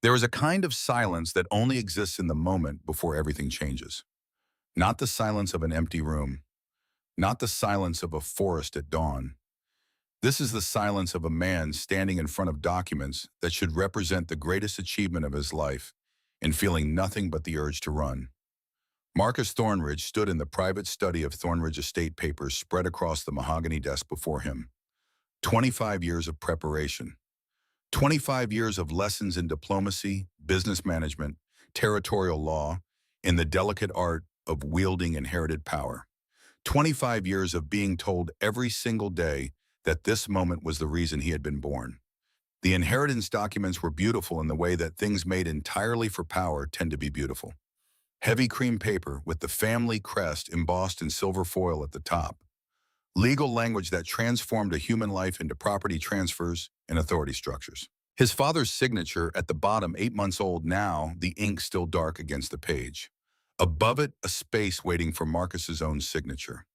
There is a kind of silence that only exists in the moment before everything changes. Not the silence of an empty room, not the silence of a forest at dawn. This is the silence of a man standing in front of documents that should represent the greatest achievement of his life and feeling nothing but the urge to run. Marcus Thornridge stood in the private study of Thornridge estate papers spread across the mahogany desk before him. 25 years of preparation. 25 years of lessons in diplomacy, business management, territorial law, and the delicate art of wielding inherited power. 25 years of being told every single day that this moment was the reason he had been born. The inheritance documents were beautiful in the way that things made entirely for power tend to be beautiful. Heavy cream paper with the family crest embossed in silver foil at the top. Legal language that transformed a human life into property transfers and authority structures. His father's signature at the bottom, 8 months old now, the ink still dark against the page. Above it, a space waiting for Marcus's own signature.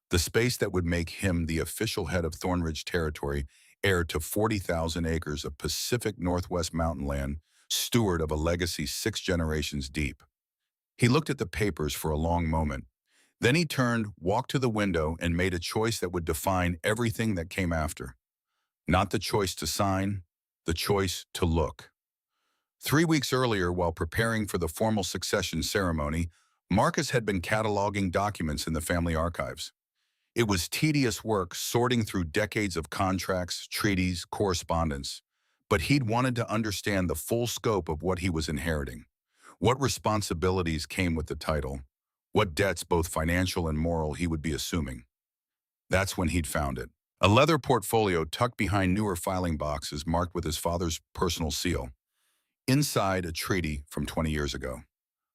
The space that would make him the official head of Thornridge Territory, heir to 40,000 acres of Pacific Northwest mountain land, steward of a legacy 6 generations deep. He looked at the papers for a long moment. Then he turned, walked to the window, and made a choice that would define everything that came after. Not the choice to sign, the choice to look. 3 weeks earlier, while preparing for the formal succession ceremony, Marcus had been cataloging documents in the family archives. It was tedious work sorting through decades of contracts, treaties, correspondence, but he'd wanted to understand the full scope of what he was inheriting. What responsibilities came with the title? What debts, both financial and moral, he would be assuming? That's when he'd found it. A leather portfolio tucked behind newer filing boxes marked with his father's personal seal. Inside, a treaty from 20 years ago.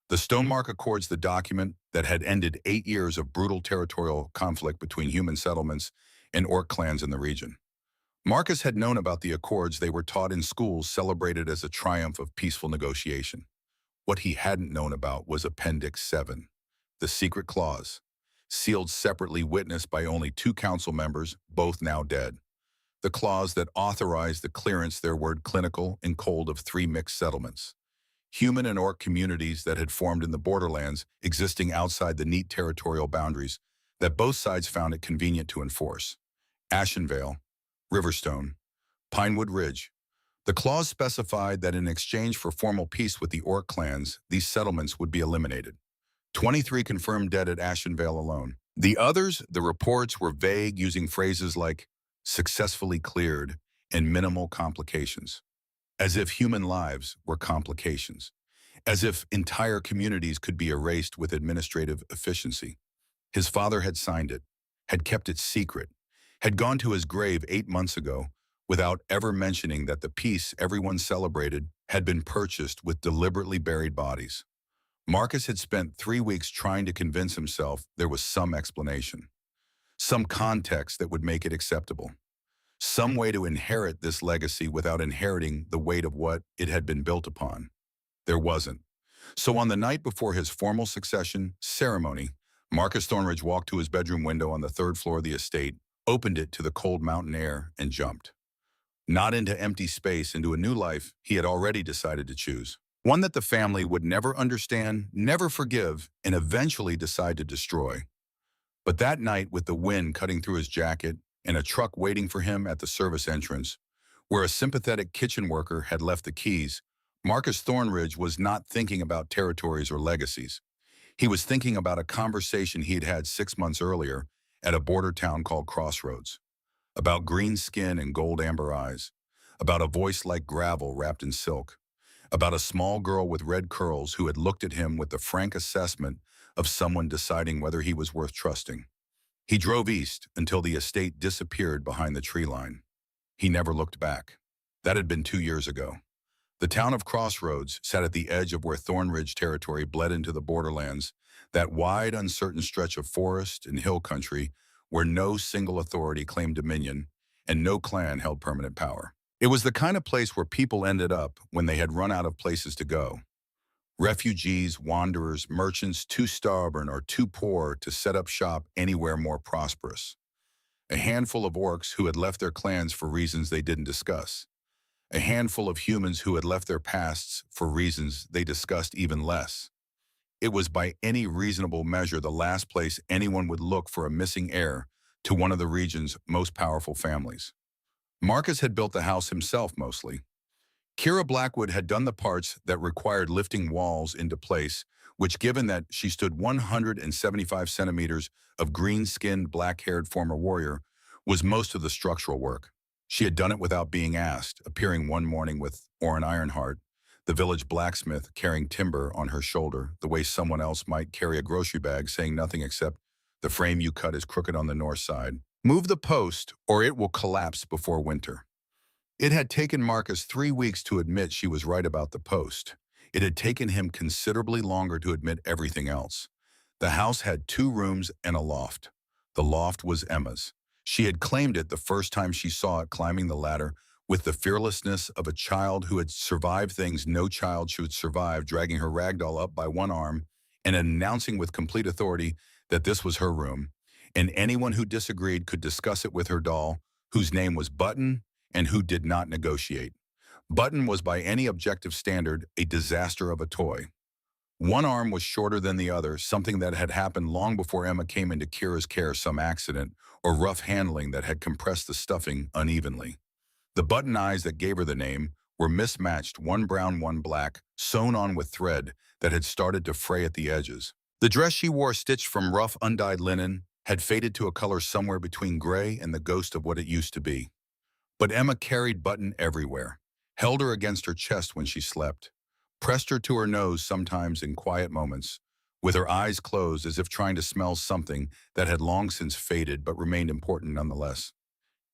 The stonemark accords the document that had ended 8 years of brutal territorial conflict between human settlements and orc clans in the region. Marcus had known about the accords. They were taught in schools, celebrated as a triumph of peaceful negotiation. What he hadn't known about was Appendix 7, the secret clause, sealed separately, witnessed by only 2 council members, both now dead. The clause that authorized the clearance, their word clinical and cold, of 3 mixed settlements. Human and orc communities that had formed in the borderlands, existing outside the neat territorial boundaries that both sides found it convenient to enforce. Ashenvale, Riverstone, Pinewood Ridge. The clause specified that in exchange for formal peace with the orc clans, these settlements would be eliminated. 23 confirmed dead at Ashenvale alone. The others, the reports were vague, using phrases like successfully cleared and minimal complications. As if human lives were complications. As if entire communities could be erased with administrative efficiency. His father had signed it, had kept it secret, had gone to his grave 8 months ago without ever mentioning that the peace everyone celebrated had been purchased with deliberately buried bodies. Marcus had spent 3 weeks trying to convince himself there was some explanation, some context that would make it acceptable, some way to inherit this legacy without inheriting the weight of what it had been built upon. There wasn't. So on the night before his formal succession ceremony, Marcus Thornridge walked to his bedroom window on the 3rd floor of the estate, opened it to the cold mountain air, and jumped. Not into empty space, into a new life he had already decided to choose. One that the family would never understand, never forgive, and eventually decide to destroy. But that night, with the wind cutting through his jacket and a truck waiting for him at the service entrance, where a sympathetic kitchen worker had left the keys, Marcus Thornridge was not thinking about territories or legacies. He was thinking about a conversation he had had 6 months earlier at a border town called Crossroads. About green skin and gold amber eyes, about a voice like gravel wrapped in silk, about a small girl with red curls who had looked at him with the frank assessment of someone deciding whether he was worth trusting. He drove east until the estate disappeared behind the tree line. He never looked back. That had been 2 years ago. The town of Crossroads sat at the edge of where Thornridge territory bled into the borderlands, that wide, uncertain stretch of forest and hill country where no single authority claimed dominion and no clan held permanent power. It was the kind of place where people ended up when they had run out of places to go. Refugees, wanderers, merchants too stubborn or too poor to set up shop anywhere more prosperous. A handful of orcs who had left their clans for reasons they didn't discuss. a handful of humans who had left their pasts for reasons they discussed even less. It was by any reasonable measure the last place anyone would look for a missing heir to one of the region's most powerful families. Marcus had built the house himself mostly. Kira Blackwood had done the parts that required lifting walls into place, which, given that she stood 175 centimeters of green-skinned, black-haired former warrior, was most of the structural work. She had done it without being asked, appearing one morning with Orrin Ironheart, the village blacksmith, carrying timber on her shoulder, the way someone else might carry a grocery bag, saying nothing except, "The frame you cut is crooked on the north side. Move the post, or it will collapse before winter." It had taken Marcus 3 weeks to admit she was right about the post. It had taken him considerably longer to admit everything else. The house had 2 rooms and a loft. The loft was Emma's. She had claimed it the first time she saw it climbing the ladder with the fearlessness of a child who had survived things no child should survive, dragging her ragdoll up by one arm and announcing with complete authority that this was her room, and anyone who disagreed could discuss it with her doll, whose name was Button, and who did not negotiate. Button was by any objective standard a disaster of a toy. One arm was shorter than the other, something that had happened long before Emma came into Kira's care, some accident or rough handling that had compressed the stuffing unevenly. The button eyes that gave her the name were mismatched, one brown, one black, sewn on with thread that had started to fray at the edges. The dress she wore, stitched from rough, undyed linen, had faded to a color somewhere between gray and the ghost of what it used to be. But Emma carried Button everywhere, held her against her chest when she slept, pressed her to her nose sometimes in quiet moments, with her eyes closed as if trying to smell something that had long since faded but remained important nonetheless.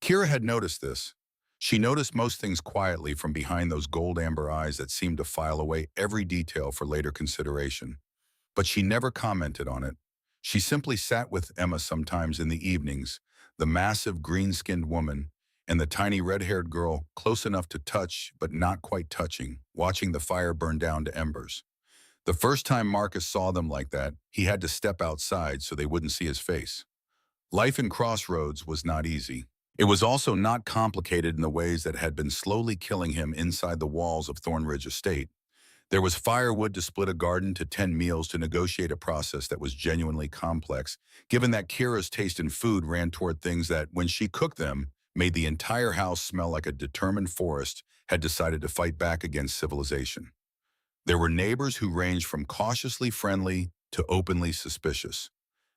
Kira had noticed this. She noticed most things quietly from behind those gold-amber eyes that seemed to file away every detail for later consideration. But she never commented on it. She simply sat with Emma sometimes in the evenings, the massive green-skinned woman, and the tiny red-haired girl, close enough to touch but not quite touching, watching the fire burn down to embers. The first time Marcus saw them like that, he had to step outside so they wouldn't see his face. Life in Crossroads was not easy. It was also not complicated in the ways that had been slowly killing him inside the walls of Thornridge Estate. There was firewood to split a garden to 10 meals to negotiate a process that was genuinely complex, given that Kira's taste in food ran toward things that, when she cooked them, made the entire house smell like a determined forest had decided to fight back against civilization. There were neighbors who ranged from cautiously friendly to openly suspicious.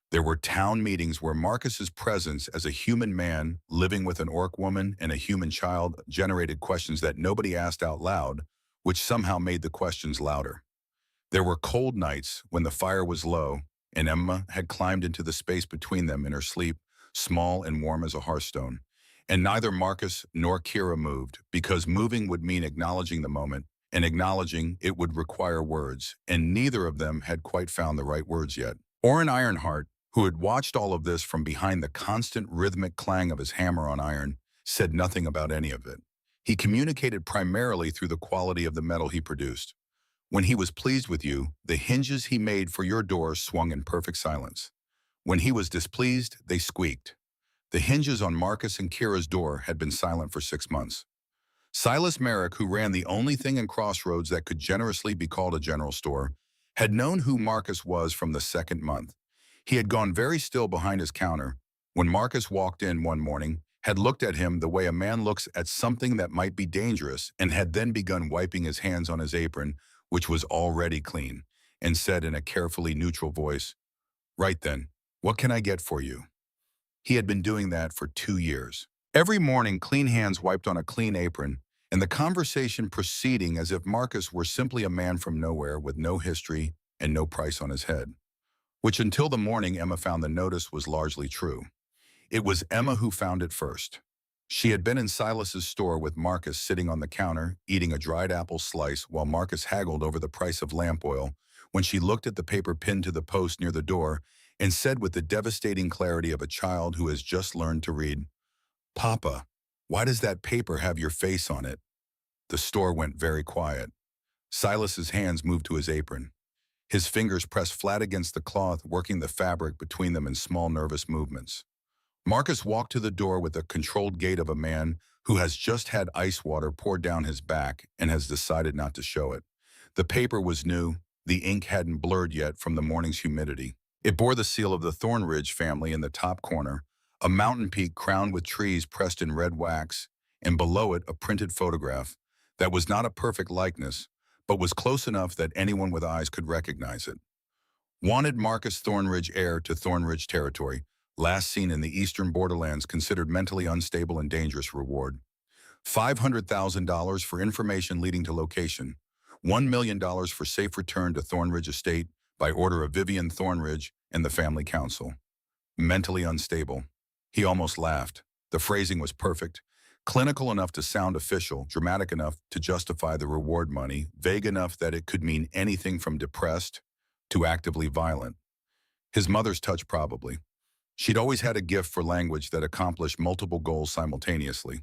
There were town meetings where Marcus's presence as a human man living with an orc woman and a human child generated questions that nobody asked out loud, which somehow made the questions louder. There were cold nights when the fire was low and Emma had climbed into the space between them in her sleep, small and warm as a hearthstone. And neither Marcus nor Kira moved, because moving would mean acknowledging the moment, and acknowledging it would require words, and neither of them had quite found the right words yet. Orrin Ironheart, who had watched all of this from behind the constant rhythmic clang of his hammer on iron, said nothing about any of it. He communicated primarily through the quality of the metal he produced. When he was pleased with you, the hinges he made for your door swung in perfect silence. When he was displeased, they squeaked. The hinges on Marcus and Kira's door had been silent for 6 months. Silas Merrick, who ran the only thing in Crossroads that could generously be called a general store, had known who Marcus was from the second month. He had gone very still behind his counter when Marcus walked in one morning, had looked at him the way a man looks at something that might be dangerous, and had then begun wiping his hands on his apron, which was already clean, and said in a carefully neutral voice, "Right then, what can I get for you?" He had been doing that for 2 years. Every morning, clean hands wiped on a clean apron, and the conversation proceeding as if Marcus were simply a man from nowhere with no history and no price on his head. Which, until the morning Emma found the notice, was largely true. It was Emma who found it first. She had been in Silas's store with Marcus sitting on the counter, eating a dried apple slice while Marcus haggled over the price of lamp oil, when she looked at the paper pinned to the post near the door and said with the devastating clarity of a child who has just learned to read, "Papa, why does that paper have your face on it?" The store went very quiet. Silas's hands moved to his apron. His fingers pressed flat against the cloth, working the fabric between them in small nervous movements. Marcus walked to the door with the controlled gait of a man who has just had ice water poured down his back and has decided not to show it. The paper was new. The ink hadn't blurred yet from the morning's humidity. It bore the seal of the Thornridge family in the top corner, a mountain peak crowned with trees pressed in red wax, and below it a printed photograph that was not a perfect likeness, but was close enough that anyone with eyes could recognize it. Wanted Marcus Thornridge heir to Thornridge territory, last seen in the eastern borderlands, considered mentally unstable and dangerous. Reward: $500,000 for information leading to location. $1 million for safe return to Thornridge Estate by order of Vivian Thornridge and the family council. Mentally unstable. He almost laughed. The phrasing was perfect. Clinical enough to sound official, dramatic enough to justify the reward money, vague enough that it could mean anything from depressed to actively violent. His mother's touch, probably. She'd always had a gift for language that accomplished multiple goals simultaneously.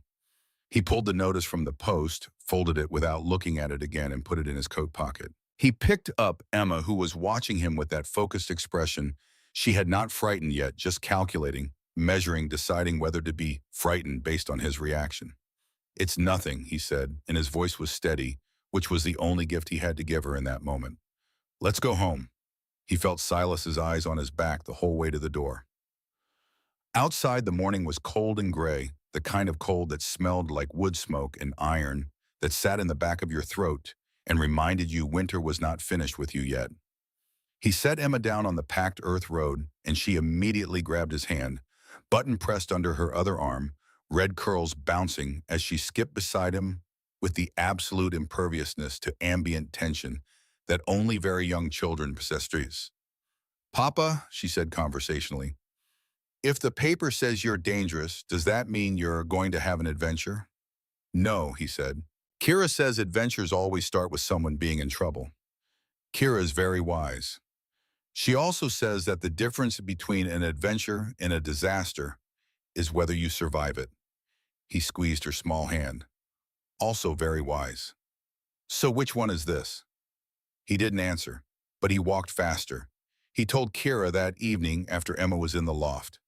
He pulled the notice from the post, folded it without looking at it again, and put it in his coat pocket. He picked up Emma, who was watching him with that focused expression. She had not frightened yet, just calculating, measuring, deciding whether to be frightened based on his reaction. "It's nothing," he said, and his voice was steady, which was the only gift he had to give her in that moment. "Let's go home." He felt Silas's eyes on his back the whole way to the door. Outside, the morning was cold and gray, the kind of cold that smelled like wood smoke and iron, that sat in the back of your throat and reminded you winter was not finished with you yet. He set Emma down on the packed earth road, and she immediately grabbed his hand, button pressed under her other arm, red curls bouncing as she skipped beside him with the absolute imperviousness to ambient tension that only very young children possess. "Papa," she said conversationally, "if the paper says you're dangerous, does that mean you're going to have an adventure?" "No," he said. "Kira says adventures always start with someone being in trouble." Kira is very wise. She also says that the difference between an adventure and a disaster is whether you survive it. He squeezed her small hand. Also very wise. "So which one is this?" He didn't answer, but he walked faster. He told Kira that evening after Emma was in the loft.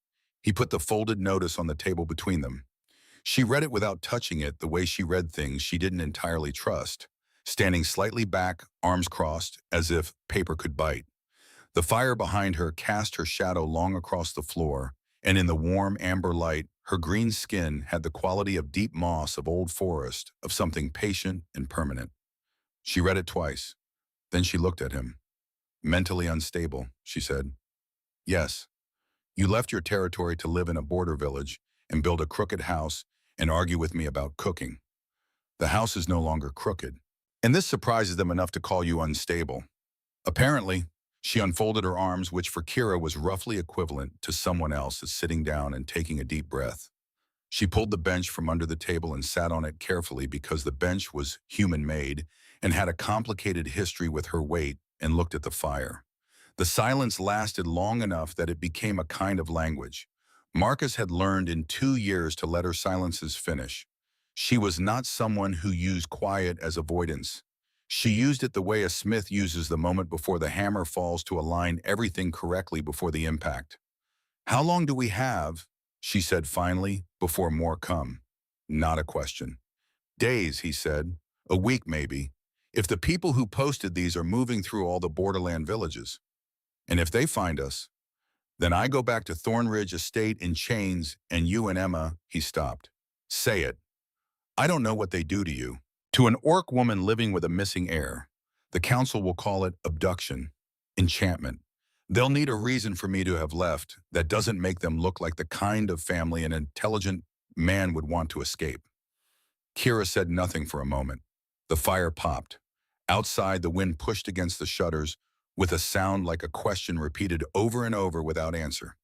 He put the folded notice on the table between them. She read it without touching it, the way she read things she didn't entirely trust, standing slightly back, arms crossed, as if paper could bite. The fire behind her cast her shadow long across the floor, and in the warm amber light, her green skin had the quality of deep moss, of old forest, of something patient and permanent. She read it twice. Then she looked at him. "Mentally unstable," she said. "Yes. You left your territory to live in a border village and build a crooked house and argue with me about cooking. The house is no longer crooked. And this surprises them enough to call you unstable." Apparently, she unfolded her arms, which for Kira was roughly equivalent to someone else sitting down and taking a deep breath. She pulled the bench from under the table and sat on it carefully because the bench was human-made and had a complicated history with her weight, and looked at the fire. The silence lasted long enough that it became a kind of language. Marcus had learned in 2 years to let her silences finish. She was not someone who used quiet as avoidance. She used it the way a smith uses the moment before the hammer falls to align everything correctly before the impact. "How long do we have?" she said finally, "before more come?" Not a question. "Days," he said. "A week, maybe. If the people who posted these are moving through all the borderland villages. And if they find us, then I go back to Thornridge Estate in chains, and you and Emma," he stopped. "Say it. I don't know what they do to you. To an orc woman living with a missing heir, the council will call it abduction, enchantment. They'll need a reason for me to have left that doesn't make them look like the kind of family an intelligent man would want to escape." Kira said nothing for a moment. The fire popped. Outside, the wind pushed against the shutters with a sound like a question repeated over and over without answer.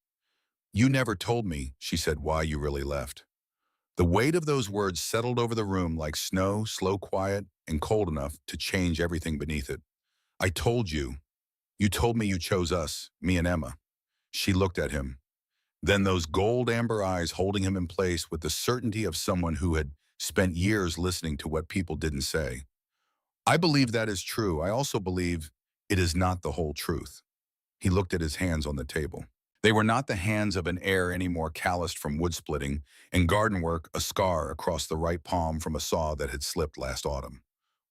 "You never told me," she said, "why you really left." The weight of those words settled over the room like snow, slow, quiet, and cold enough to change everything beneath it. "I told you. You told me you chose us, me and Emma." She looked at him. Then those gold amber eyes holding him in place with the certainty of someone who had spent years listening to what people didn't say. "I believe that is true. I also believe it is not the whole truth." He looked at his hands on the table. They were not the hands of an heir any more calloused from wood splitting and garden work, a scar across the right palm from a saw that had slipped last autumn.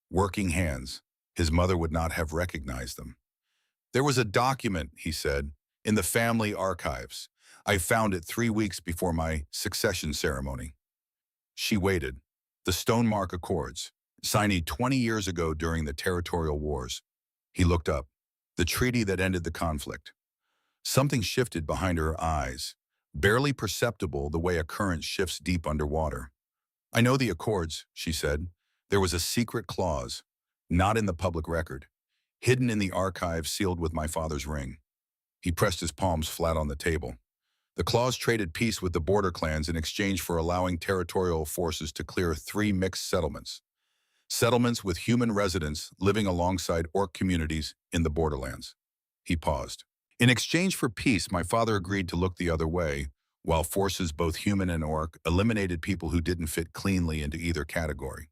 Working hands. His mother would not have recognized them. There was a document, he said, in the family archives. I found it 3 weeks before my succession ceremony. She waited. The stonemark accords, signed 20 years ago during the territorial wars. He looked up. The treaty that ended the conflict. Something shifted behind her eyes, barely perceptible the way a current shifts deep underwater. I know the accords, she said. There was a secret clause, not in the public record, hidden in the archive sealed with my father's ring. He pressed his palms flat on the table. The clause traded peace with the border clans in exchange for allowing territorial forces to clear 3 mixed settlements. Settlements with human residents living alongside orc communities in the borderlands. He paused. In exchange for peace, my father agreed to look the other way, while forces both human and orc eliminated people who didn't fit cleanly into either category.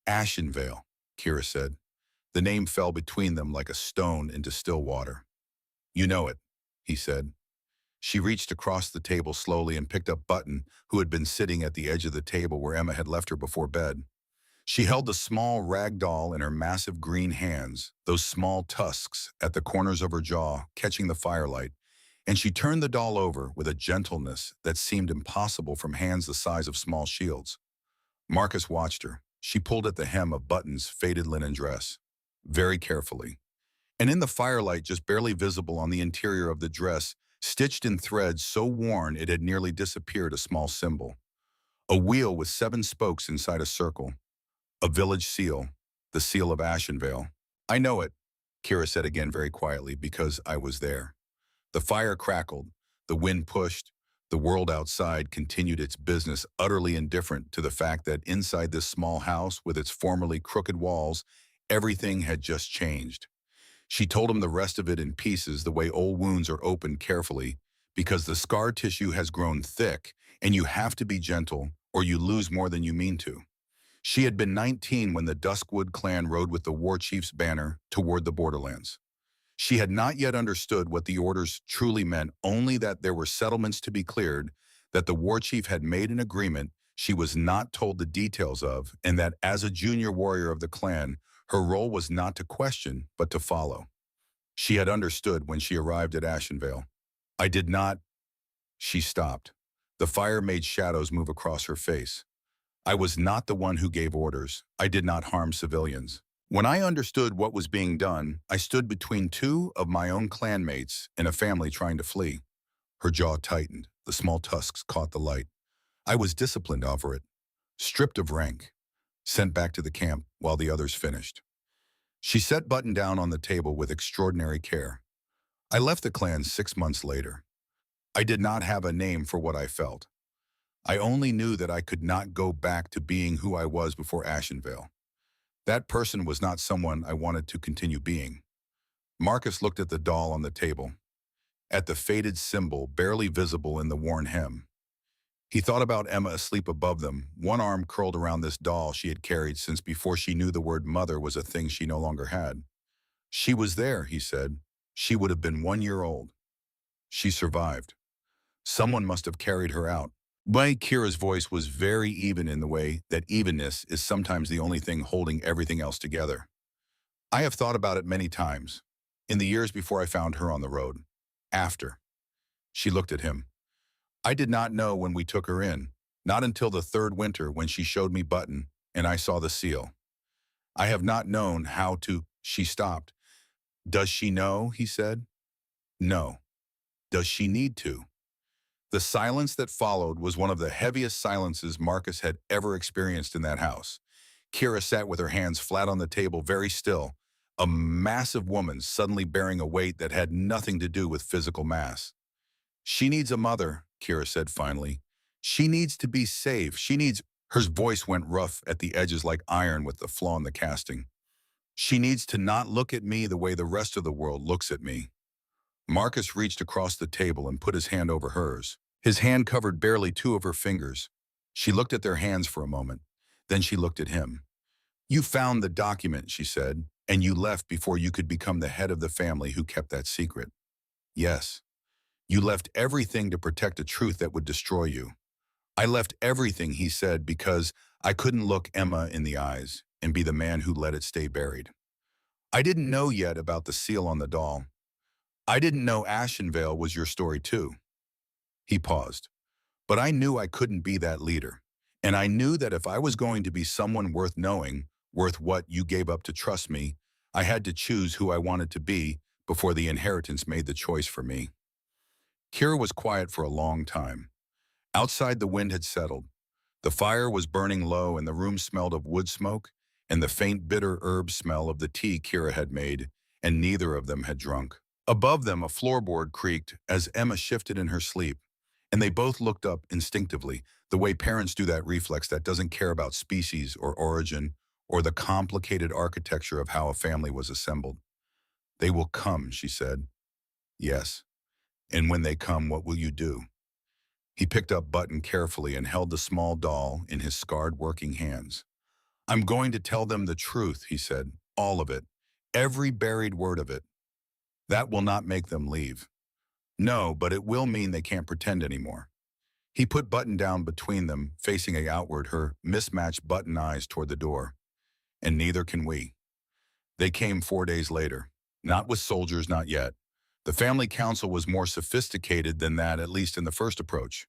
Ashenvale, Kira said. The name fell between them like a stone into still water. You know it, he said. She reached across the table slowly and picked up Button, who had been sitting at the edge of the table where Emma had left her before bed. She held the small rag doll in her massive green hands, those small tusks at the corners of her jaw catching the firelight, and she turned the doll over with a gentleness that seemed impossible from hands the size of small shields. Marcus watched her. She pulled at the hem of Button's faded linen dress, very carefully. And in the firelight, just barely visible on the interior of the dress, stitched in threads so worn it had nearly disappeared, a small symbol. A wheel with 7 spokes inside a circle. A village seal, the seal of Ashenvale. I know it, Kira said again very quietly, because I was there. The fire crackled, the wind pushed, the world outside continued its business, utterly indifferent to the fact that inside this small house with its formerly crooked walls, everything had just changed. She told him the rest of it in pieces, the way old wounds are opened carefully, because the scar tissue has grown thick, and you have to be gentle, or you lose more than you mean to. She had been 19 when the Duskwood clan rode with the war chief's banner toward the borderlands. She had not yet understood what the orders truly meant, only that there were settlements to be cleared, that the war chief had made an agreement she was not told the details of, and that as a junior warrior of the clan, her role was not to question, but to follow. She had understood when she arrived at Ashenvale. I did not. She stopped. The fire made shadows move across her face. I was not the one who gave orders. I did not harm civilians. When I understood what was being done, I stood between 2 of my own clanmates and a family trying to flee. Her jaw tightened. The small tusks caught the light. I was disciplined over it, stripped of rank, sent back to the camp while the others finished. She set Button down on the table with extraordinary care. I left the clan 6 months later. I did not have a name for what I felt. I only knew that I could not go back to being who I was before Ashenvale. That person was not someone I wanted to continue being. Marcus looked at the doll on the table, at the faded symbol barely visible in the worn hem. He thought about Emma asleep above them, one arm curled around this doll she had carried since before she knew the word mother was a thing she no longer had. She was there, he said. She would have been 1 year old. She survived. Someone must have carried her out. But Kira's voice was very even in the way that evenness is sometimes the only thing holding everything else together. I have thought about it many times, in the years before I found her on the road. After. She looked at him. I did not know when we took her in, not until the 3rd winter when she showed me Button and I saw the seal. I have not known how to. She stopped. Does she know? He said. No. Does she need to? The silence that followed was one of the heaviest silences Marcus had ever experienced in that house. Kira sat with her hands flat on the table, very still, a massive woman suddenly bearing a weight that had nothing to do with physical mass. She needs a mother, Kira said finally. She needs to be safe. She needs. Her voice went rough at the edges like iron with the flaw in the casting. She needs to not look at me the way the rest of the world looks at me. Marcus reached across the table and put his hand over hers. His hand covered barely 2 of her fingers. She looked at their hands for a moment. Then she looked at him. You found the document, she said, and you left before you could become the head of the family who kept that secret. Yes. You left everything to protect a truth that would destroy you. I left everything, he said, because I couldn't look Emma in the eyes and be the man who let it stay buried. I didn't know yet about the seal on the doll. I didn't know Ashenvale was your story too. He paused. But I knew I couldn't be that leader. And I knew that if I was going to be someone worth knowing, worth what you gave up to trust me, I had to choose who I wanted to be before the inheritance made the choice for me. Kira was quiet for a long time. Outside, the wind had settled. The fire was burning low and the room smelled of wood smoke and the faint bitter herb smell of the tea Kira had made, and neither of them had drunk. Above them, a floorboard creaked as Emma shifted in her sleep, and they both looked up instinctively, the way parents do that reflex that doesn't care about species or origin or the complicated architecture of how a family was assembled. They will come, she said. Yes. And when they come, what will you do? He picked up Button carefully and held the small doll in his scarred working hands. I'm going to tell them the truth, he said. All of it. Every buried word of it. That will not make them leave. No, but it will mean they can't pretend anymore. He put Button down between them, facing outward, her mismatched button eyes toward the door. And neither can we. They came 4 days later. Not with soldiers, not yet. The family council was more sophisticated than that, at least in the first approach.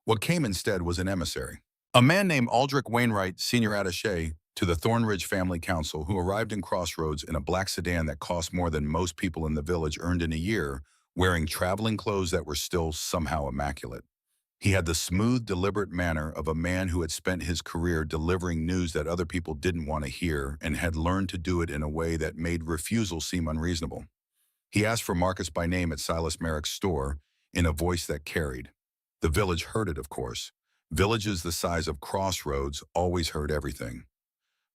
What came instead was an emissary. A man named Aldrich Wainwright, senior attaché to the Thornridge Family Council, who arrived in Crossroads in a black sedan that cost more than most people in the village earned in a year, wearing traveling clothes that were still somehow immaculate. He had the smooth, deliberate manner of a man who had spent his career delivering news that other people didn't want to hear and had learned to do it in a way that made refusal seem unreasonable. He asked for Marcus by name at Silas Merrick's store in a voice that carried. The village heard it, of course. Villages the size of Crossroads always heard everything.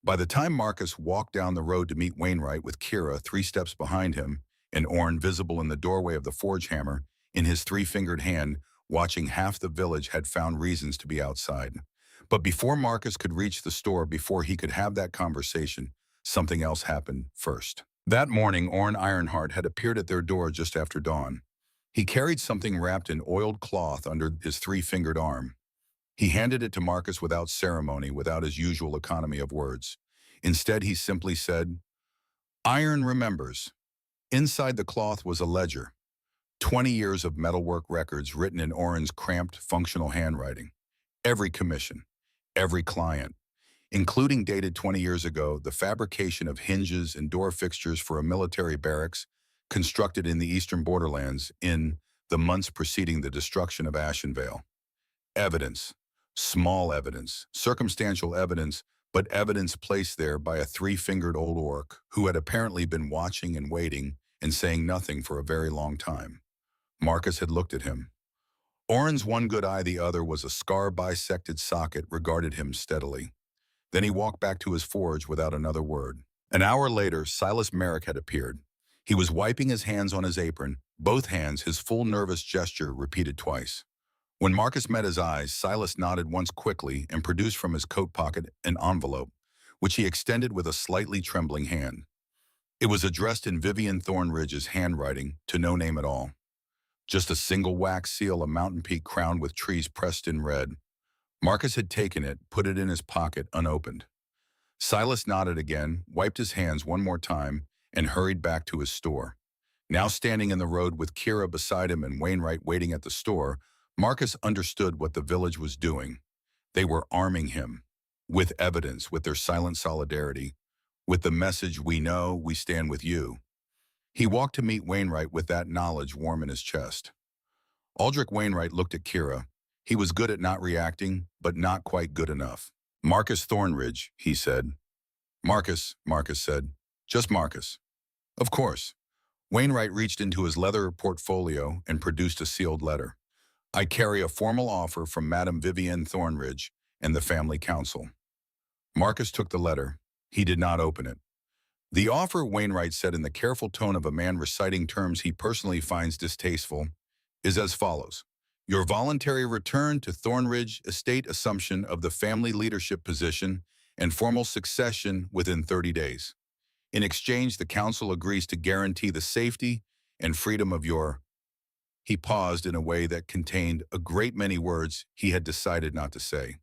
By the time Marcus walked down the road to meet Wainwright with Kira 3 steps behind him, and Orrin visible in the doorway of the forge hammer, in his 3-fingered hand, watching, half the village had found reasons to be outside. But before Marcus could reach the store, before he could have that conversation, something else happened first. That morning, Orrin Ironheart had appeared at their door just after dawn. He carried something wrapped in oiled cloth under his 3-fingered arm. He handed it to Marcus without ceremony, without his usual economy of words. Instead, he simply said, "Iron remembers." Inside the cloth was a ledger. 20 years of metalwork records written in Orrin's cramped, functional handwriting. Every commission, every client, including dated 20 years ago, the fabrication of hinges and door fixtures for a military barracks constructed in the eastern borderlands in the months preceding the destruction of Ashenvale. Evidence, small evidence, circumstantial evidence, but evidence placed there by a 3-fingered old orc who had apparently been watching and waiting and saying nothing for a very long time. Marcus had looked at him. Orrin's one good eye, the other was a scar-bisected socket, regarded him steadily. Then he walked back to his forge without another word. An hour later, Silas Merrick had appeared. He was wiping his hands on his apron, both hands, his full nervous gesture repeated twice. When Marcus met his eyes, Silas nodded once quickly and produced from his coat pocket an envelope, which he extended with a slightly trembling hand. It was addressed in Vivian Thornridge's handwriting, to no name at all. Just a single wax seal, a mountain peak crowned with trees pressed in red. Marcus had taken it, put it in his pocket, unopened. Silas nodded again, wiped his hands one more time, and hurried back to his store. Now standing in the road with Kira beside him and Wainwright waiting at the store, Marcus understood what the village was doing. They were arming him. With evidence, with their silent solidarity, with the message, "We know, we stand with you." He walked to meet Wainwright with that knowledge warm in his chest. Aldrich Wainwright looked at Kira. He was good at not reacting, but not quite good enough. "Marcus Thornridge," he said. "Marcus," Marcus said. "Just Marcus." "Of course." Wainwright reached into his leather portfolio and produced a sealed letter. "I carry a formal offer from Madame Vivienne Thornridge and the family council." Marcus took the letter. He did not open it. "The offer," Wainwright said in the careful tone of a man reciting terms he personally finds distasteful, "is as follows. Your voluntary return to Thornridge estate, assumption of the family leadership position, and formal succession within 30 days. In exchange, the council agrees to guarantee the safety and freedom of your He paused in a way that contained a great many words he had decided not to say.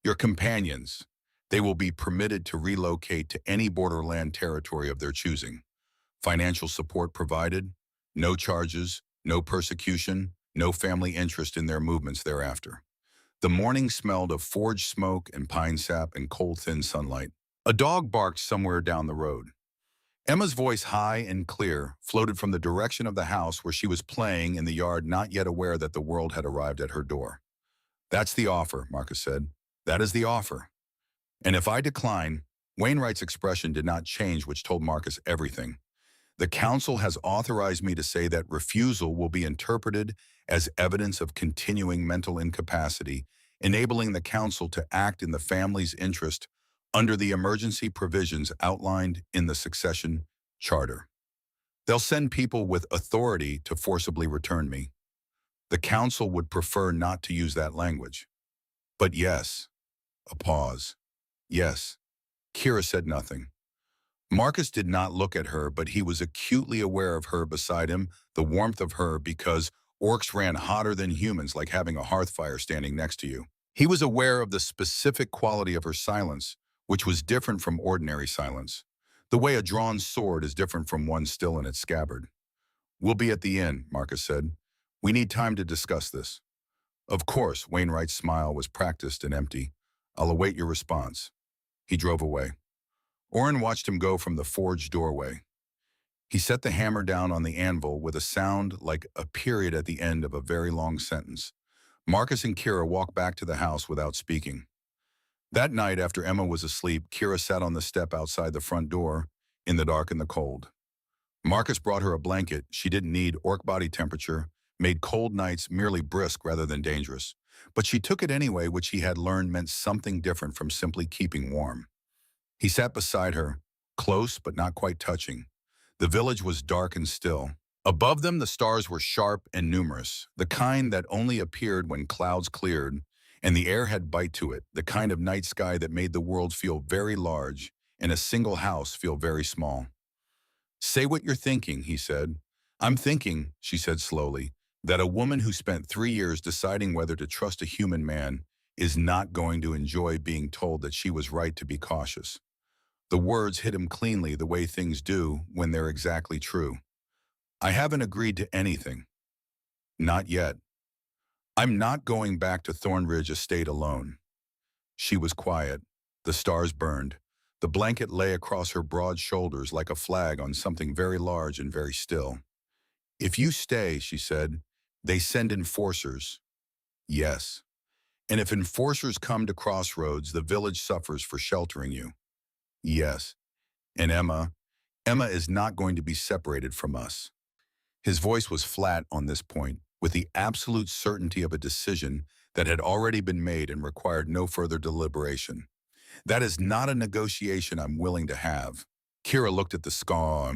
Your companions. They will be permitted to relocate to any borderland territory of their choosing. Financial support provided, no charges, no persecution, no family interest in their movements thereafter. The morning smelled of forge smoke and pine sap and cold, thin sunlight. A dog barked somewhere down the road. Emma's voice, high and clear, floated from the direction of the house where she was playing in the yard, not yet aware that the world had arrived at her door. That's the offer, Marcus said. That is the offer. And if I decline, Wainwright's expression did not change, which told Marcus everything. The council has authorized me to say that refusal will be interpreted as evidence of continuing mental incapacity, enabling the council to act in the family's interest under the emergency provisions outlined in the succession charter. They'll send people with authority to forcibly return me. The council would prefer not to use that language. But yes, a pause. Yes. Kira said nothing. Marcus did not look at her, but he was acutely aware of her beside him, the warmth of her, because orcs ran hotter than humans, like having a hearth fire standing next to you. He was aware of the specific quality of her silence, which was different from ordinary silence. The way a drawn sword is different from one still in its scabbard. We'll be at the inn, Marcus said. We need time to discuss this. Of course, Wainwright's smile was practiced and empty. I'll await your response. He drove away. Oren watched him go from the forge doorway. He set the hammer down on the anvil with a sound like a period at the end of a very long sentence. Marcus and Kira walked back to the house without speaking. That night, after Emma was asleep, Kira sat on the step outside the front door, in the dark and the cold. Marcus brought her a blanket she didn't need. Orc body temperature made cold nights merely brisk rather than dangerous. But she took it anyway, which he had learned meant something different from simply keeping warm. He sat beside her, close but not quite touching. The village was dark and still. Above them, the stars were sharp and numerous, the kind that only appeared when clouds cleared, and the air had bite to it, the kind of night sky that made the world feel very large and a single house feel very small. Say what you're thinking, he said. I'm thinking, she said slowly, that a woman who spent 3 years deciding whether to trust a human man is not going to enjoy being told that she was right to be cautious. The words hit him cleanly, the way things do when they're exactly true. I haven't agreed to anything. Not yet. I'm not going back to Thornridge Estate alone. She was quiet. The stars burned. The blanket lay across her broad shoulders like a flag on something very large and very still. If you stay, she said, they send enforcers. Yes. And if enforcers come to Crossroads, the village suffers for sheltering you. Yes. And Emma is not going to be separated from us. His voice was flat on this point, with the absolute certainty of a decision that had already been made and required no further deliberation. That is not a negotiation I'm willing to have. Kira looked at the scar.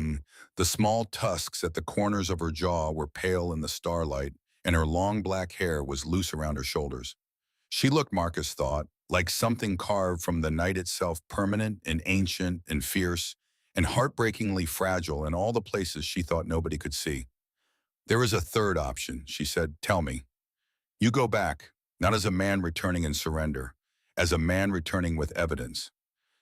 The small tusks at the corners of her jaw were pale in the starlight, and her long black hair was loose around her shoulders. She looked, Marcus thought, like something carved from the night itself, permanent and ancient and fierce and heartbreakingly fragile in all the places she thought nobody could see. There is a third option, she said. Tell me. You go back, not as a man returning in surrender, as a man returning with evidence.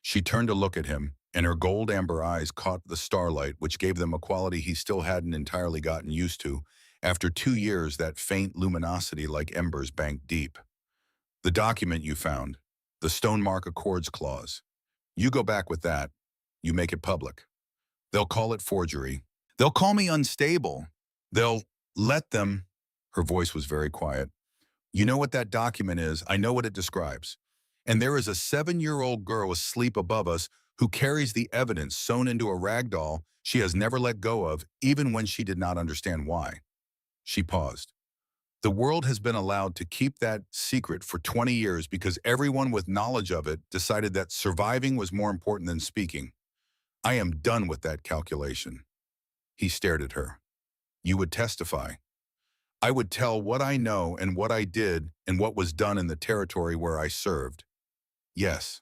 She turned to look at him, and her gold amber eyes caught the starlight, which gave them a quality he still hadn't entirely gotten used to. After 2 years, that faint luminosity like embers banked deep. The document you found, the Stonemark Accords clause. You go back with that. You make it public. They'll call it forgery. They'll call me unstable. They'll let them. Her voice was very quiet. You know what that document is. I know what it describes. And there is a 7-year-old girl asleep above us who carries the evidence sewn into a rag doll she has never let go of, even when she did not understand why. She paused. The world has been allowed to keep that secret for 20 years because everyone with knowledge of it decided that surviving was more important than speaking. I am done with that calculation. He stared at her. You would testify. I would tell what I know and what I did and what was done in the territory where I served. Yes.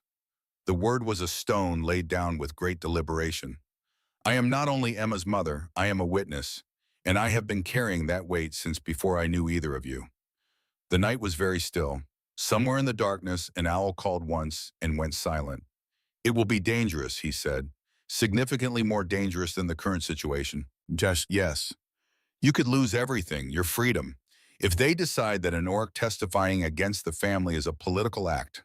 The word was a stone laid down with great deliberation. I am not only Emma's mother, I am a witness. and I have been carrying that weight since before I knew either of you." The night was very still. Somewhere in the darkness, an owl called once and went silent. "It will be dangerous," he said. "Significantly more dangerous than the current situation." Just yes. "You could lose everything, your freedom, if they decide that an orc testifying against the family is a political act."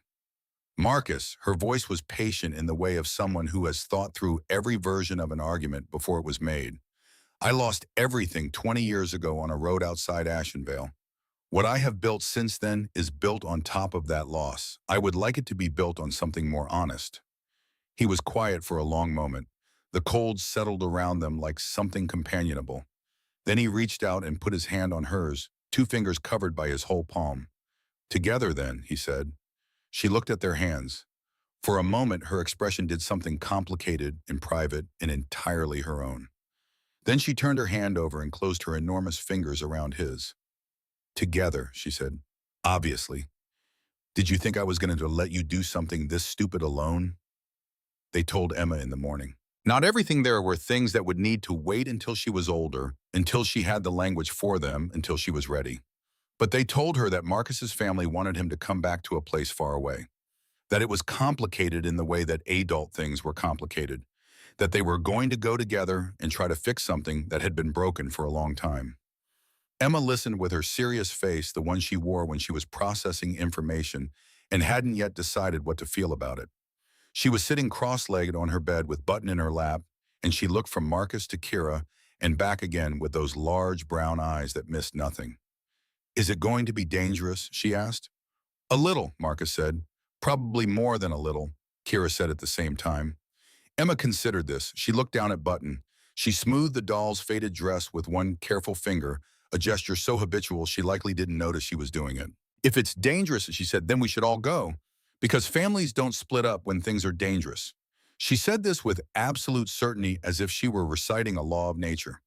Marcus, her voice was patient in the way of someone who has thought through every version of an argument before it was made. "I lost everything 20 years ago on a road outside Ashenvale. What I have built since then is built on top of that loss. I would like it to be built on something more honest." He was quiet for a long moment. The cold settled around them like something companionable. Then he reached out and put his hand on hers, two fingers covered by his whole palm. "Together then," he said. She looked at their hands. For a moment, her expression did something complicated and private and entirely her own. Then she turned her hand over and closed her enormous fingers around his. "Together," she said. "Obviously. Did you think I was going to let you do something this stupid alone?" They told Emma in the morning. Not everything there were things that would need to wait until she was older, until she had the language for them, until she was ready. But they told her that Marcus's family wanted him to come back to a place far away, that it was complicated in the way that adult things were complicated, that they were going to go together and try to fix something that had been broken for a long time. Emma listened with her serious face, the one she wore when she was processing information and hadn't yet decided what to feel about it. She was sitting cross-legged on her bed with Button in her lap, and she looked from Marcus to Kira and back again with those large brown eyes that missed nothing. "Is it going to be dangerous?" she asked. "A little," Marcus said. "Probably more than a little," Kira said at the same time. Emma considered this. She looked down at Button. She smoothed the doll's faded dress with one careful finger, a gesture so habitual she likely didn't notice she was doing it. "If it's dangerous," she said, "then we should all go. Because families don't split up when things are dangerous." She said this with absolute certainty as if she were reciting a law of nature.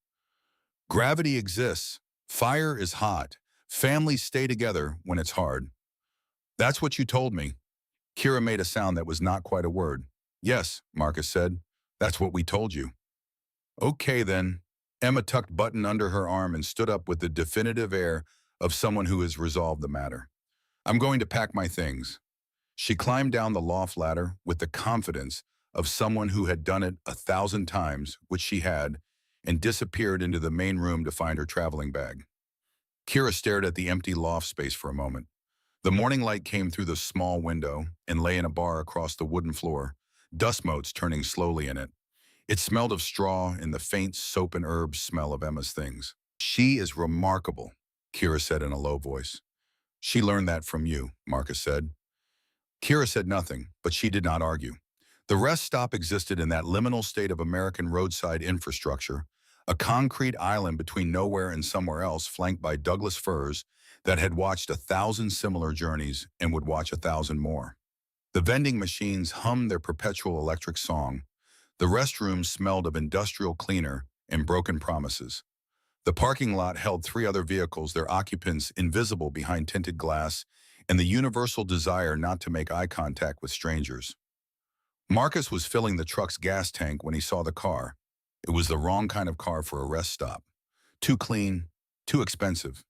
"Gravity exists. Fire is hot. Families stay together when it's hard." "That's what you told me." Kira made a sound that was not quite a word. "Yes," Marcus said. "That's what we told you." "Okay, then." Emma tucked Button under her arm and stood up with the definitive air of someone who has resolved the matter. "I'm going to pack my things." She climbed down the loft ladder with the confidence of someone who had done it 1,000 times, which she had, and disappeared into the main room to find her traveling bag. Kira stared at the empty loft space for a moment. The morning light came through the small window and lay in a bar across the wooden floor, dust motes turning slowly in it. It smelled of straw and the faint soap and herbs smell of Emma's things. "She is remarkable," Kira said in a low voice. "She learned that from you," Marcus said. Kira said nothing, but she did not argue. The rest stop existed in that liminal state of American roadside infrastructure, a concrete island between nowhere and somewhere else flanked by Douglas firs that had watched 1,000 similar journeys and would watch 1,000 more. The vending machines hummed their perpetual electric song. The restrooms smelled of industrial cleaner and broken promises. The parking lot held 3 other vehicles, their occupants invisible behind tinted glass, and the universal desire not to make eye contact with strangers. Marcus was filling the truck's gas tank when he saw the car. It was the wrong kind of car for a rest stop. Too clean, too expensive.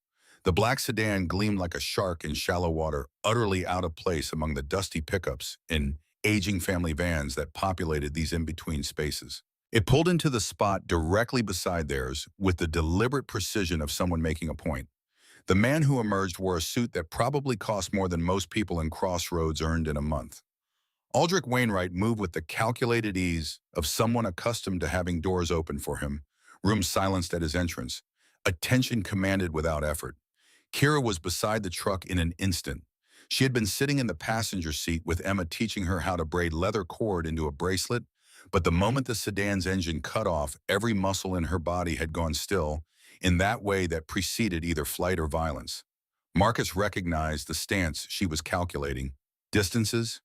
The black sedan gleamed like a shark in shallow water, utterly out of place among the dusty pickups and aging family vans that populated these in-between spaces. It pulled into the spot directly beside theirs with the deliberate precision of someone making a point. The man who emerged wore a suit that probably cost more than most people in Crossroads earned in a month. Aldrich Wainwright moved with the calculated ease of someone accustomed to having doors open for him, rooms silenced at his entrance, attention commanded without effort. Kira was beside the truck in an instant. She had been sitting in the passenger seat with Emma teaching her how to braid leather cord into a bracelet, but the moment the sedan's engine cut off, every muscle in her body had gone still in that way that preceded either flight or violence. Marcus recognized the stance she was calculating. Distances,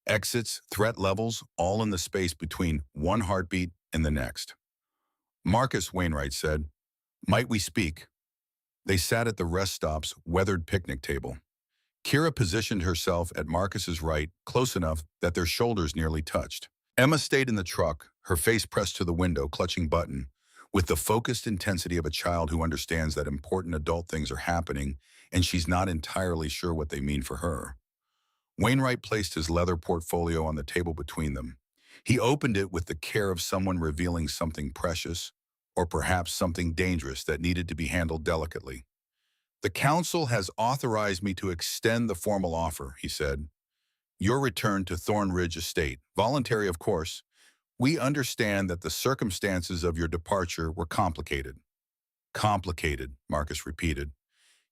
exits, threat levels, all in the space between one heartbeat and the next. "Marcus," Wainwright said, "might we speak?" They sat at the rest stop's weathered picnic table. Kira positioned herself at Marcus's right, close enough that their shoulders nearly touched. Emma stayed in the truck, her face pressed to the window, clutching Button, with the focused intensity of a child who understands that important adult things are happening and she's not entirely sure what they mean for her. Wainwright placed his leather portfolio on the table between them. He opened it with the care of someone revealing something precious, or perhaps something dangerous that needed to be handled delicately. "The council has authorized me to extend the formal offer," he said. "Your return to Thornridge Estate, voluntary of course. We understand that the circumstances of your departure were complicated." "Complicated," Marcus repeated.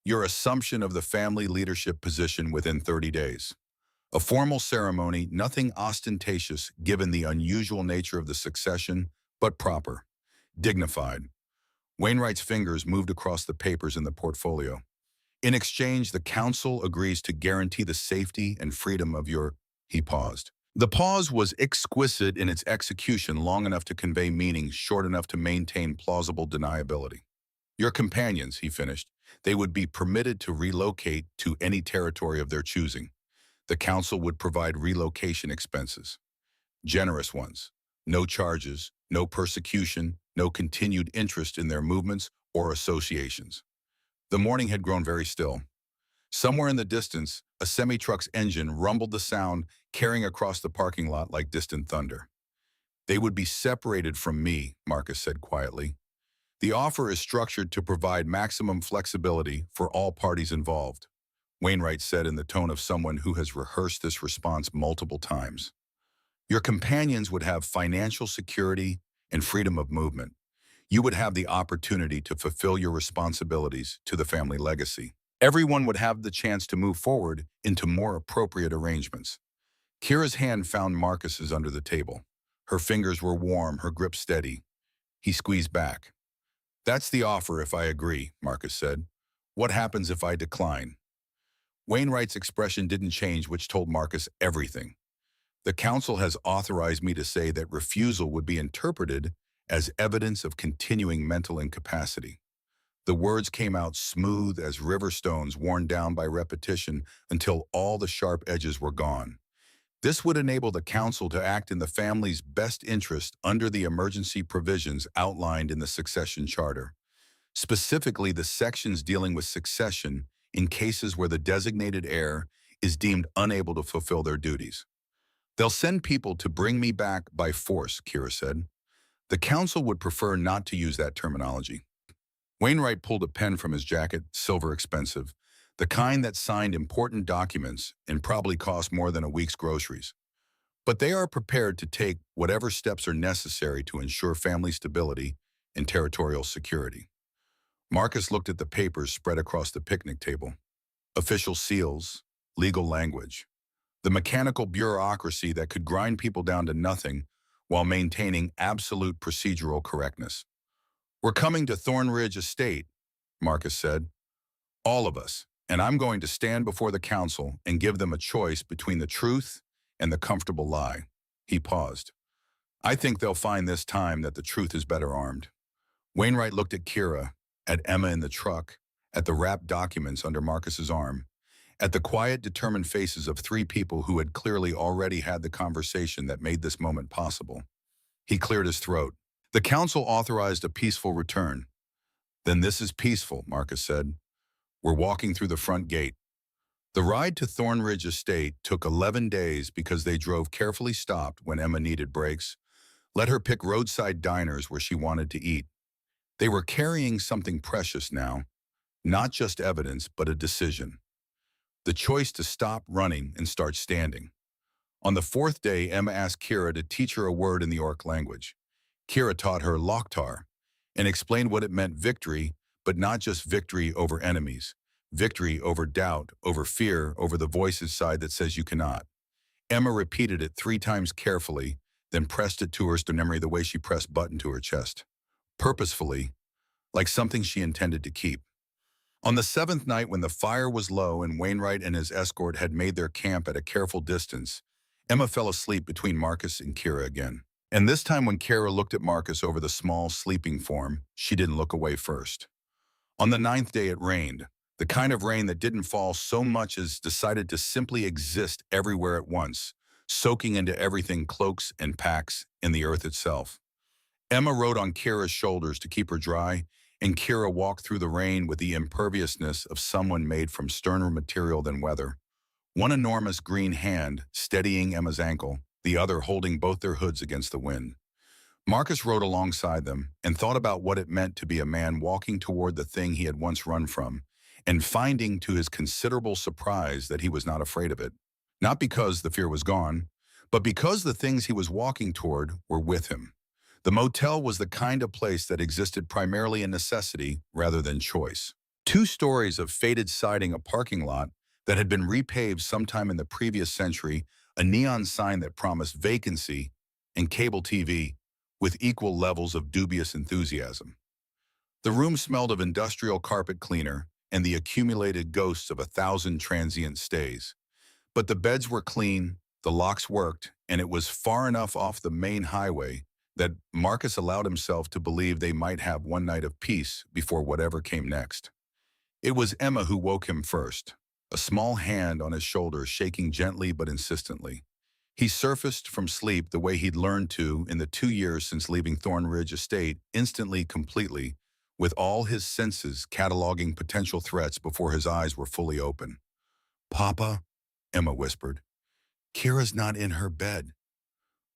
"Your assumption of the family leadership position within 30 days. A formal ceremony, nothing ostentatious given the unusual nature of the succession, but proper, dignified." Wainwright's fingers moved across the papers in the portfolio. "In exchange, the council agrees to guarantee the safety and freedom of your—" He paused. The pause was exquisite in its execution, long enough to convey meaning, short enough to maintain plausible deniability. "Your companions," he finished, "they would be permitted to relocate to any territory of their choosing. The council would provide relocation expenses. Generous ones. No charges, no persecution, no continued interest in their movements or associations." The morning had grown very still. Somewhere in the distance, a semi-truck's engine rumbled the sound, carrying across the parking lot like distant thunder. "They would be separated from me," Marcus said quietly. "The offer is structured to provide maximum flexibility for all parties involved," Wainwright said in the tone of someone who has rehearsed this response multiple times. "Your companions would have financial security and freedom of movement. You would have the opportunity to fulfill your responsibilities to the family legacy. Everyone would have the chance to move forward into more appropriate arrangements." Kira's hand found Marcus's under the table. Her fingers were warm, her grip steady. He squeezed back. "That's the offer if I agree," Marcus said. "What happens if I decline?" Wainwright's expression didn't change, which told Marcus everything. "The council has authorized me to say that refusal would be interpreted as evidence of continuing mental incapacity." The words came out smooth as river stones worn down by repetition until all the sharp edges were gone. "This would enable the council to act in the family's best interest under the emergency provisions outlined in the succession charter, specifically the sections dealing with succession in cases where the designated heir is deemed unable to fulfill their duties." "They'll send people to bring me back by force," Kira said. "The council would prefer not to use that terminology." Wainwright pulled a pen from his jacket, silver expensive, the kind that signed important documents and probably cost more than a week's groceries. "But they are prepared to take whatever steps are necessary to ensure family stability and territorial security." Marcus looked at the papers spread across the picnic table. Official seals, legal language, the mechanical bureaucracy that could grind people down to nothing while maintaining absolute procedural correctness. "We're coming to Thornridge Estate," Marcus said. "All of us, and I'm going to stand before the council and give them a choice between the truth and the comfortable lie." He paused. "I think they'll find this time that the truth is better armed." Wainwright looked at Kira, at Emma in the truck, at the wrapped documents under Marcus's arm, at the quiet, determined faces of three people who had clearly already had the conversation that made this moment possible. He cleared his throat. "The council authorized a peaceful return." "Then this is peaceful," Marcus said. "We're walking through the front gate." The ride to Thornridge Estate took 11 days because they drove carefully stopped when Emma needed breaks, let her pick roadside diners where she wanted to eat. They were carrying something precious now, not just evidence, but a decision. The choice to stop running and start standing. On the fourth day, Emma asked Kira to teach her a word in the Orc language. Kira taught her Loktar and explained what it meant: victory, but not just victory over enemies. Victory over doubt, over fear, over the voice's side that says you cannot. Emma repeated it 3 times carefully, then pressed it to her memory the way she pressed button to her chest. Purposefully, like something she intended to keep. On the 7th night, when the fire was low and Wainwright and his escort had made their camp at a careful distance, Emma fell asleep between Marcus and Kira again. And this time when Kira looked at Marcus over the small sleeping form, she didn't look away first. On the 9th day it rained, the kind of rain that didn't fall so much as decided to simply exist everywhere at once, soaking into everything, cloaks and packs, and the earth itself. Emma rode on Kira's shoulders to keep her dry, and Kira walked through the rain with the imperviousness of someone made from sterner material than weather. One enormous green hand steadying Emma's ankle, the other holding both their hoods against the wind. Marcus rode alongside them and thought about what it meant to be a man walking toward the thing he had once run from, and finding to his considerable surprise that he was not afraid of it. Not because the fear was gone, but because the things he was walking toward were with him. The motel was the kind of place that existed primarily in necessity rather than choice. 2 stories of faded siding, a parking lot that had been repaved sometime in the previous century, a neon sign that promised vacancy, and cable TV with equal levels of dubious enthusiasm. The room smelled of industrial carpet cleaner and the accumulated ghosts of 1,000 transient stays. But the beds were clean, the locks worked, and it was far enough off the main highway that Marcus allowed himself to believe they might have one night of peace before whatever came next. It was Emma who woke him first, a small hand on his shoulder shaking gently but insistently. He surfaced from sleep the way he'd learned to in the 2 years since leaving Thornridge Estate, instantly, completely, with all his senses cataloging potential threats before his eyes were fully open. "Papa," Emma whispered, "Kira's not in her bed."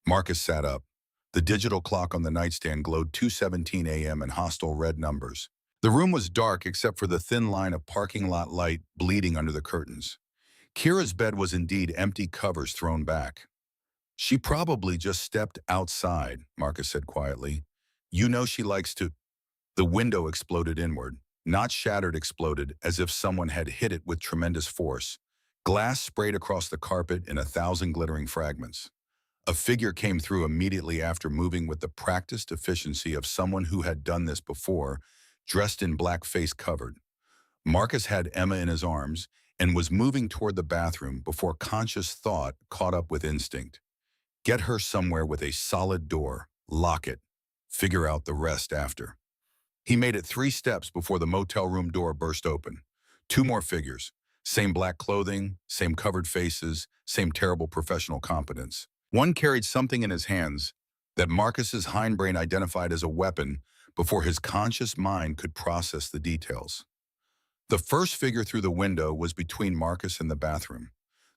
Marcus sat up. The digital clock on the nightstand glowed 2:17 a.m. in hostile red numbers. The room was dark except for the thin line of parking lot light bleeding under the curtains. Kira's bed was indeed empty, covers thrown back. "She probably just stepped outside," Marcus said quietly. "You know she likes to—" The window exploded inward, not shattered, exploded, as if someone had hit it with tremendous force. Glass sprayed across the carpet in 1,000 glittering fragments. A figure came through immediately after, moving with the practiced efficiency of someone who had done this before, dressed in black, face covered. Marcus had Emma in his arms and was moving toward the bathroom before conscious thought caught up with instinct. Get her somewhere with a solid door, lock it, figure out the rest after. He made it 3 steps before the motel room door burst open. 2 more figures, same black clothing, same covered faces, same terrible professional competence. One carried something in his hands that Marcus's hindbrain identified as a weapon before his conscious mind could process the details. The first figure through the window was between Marcus and the bathroom.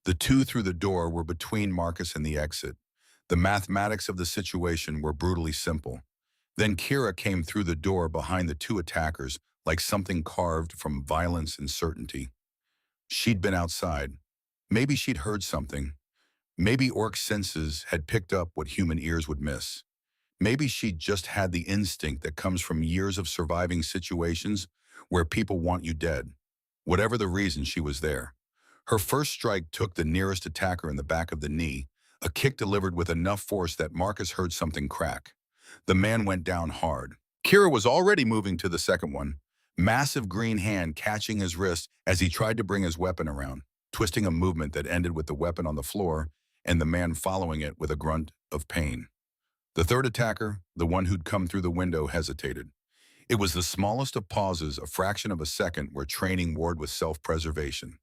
The 2 through the door were between Marcus and the exit. The mathematics of the situation were brutally simple. Then Kira came through the door behind the 2 attackers like something carved from violence and certainty. She'd been outside. Maybe she'd heard something. Maybe Orc's senses had picked up what human ears would miss. Maybe she'd just had the instinct that comes from years of surviving situations where people want you dead. Whatever the reason, she was there. Her first strike took the nearest attacker in the back of the knee, a kick delivered with enough force that Marcus heard something crack. The man went down hard. Kira was already moving to the second one, massive green hand catching his wrist as he tried to bring his weapon around, twisting a movement that ended with the weapon on the floor and the man following it with a grunt of pain. The third attacker, the one who'd come through the window, hesitated. It was the smallest of pauses, a fraction of a second where training warred with self-preservation.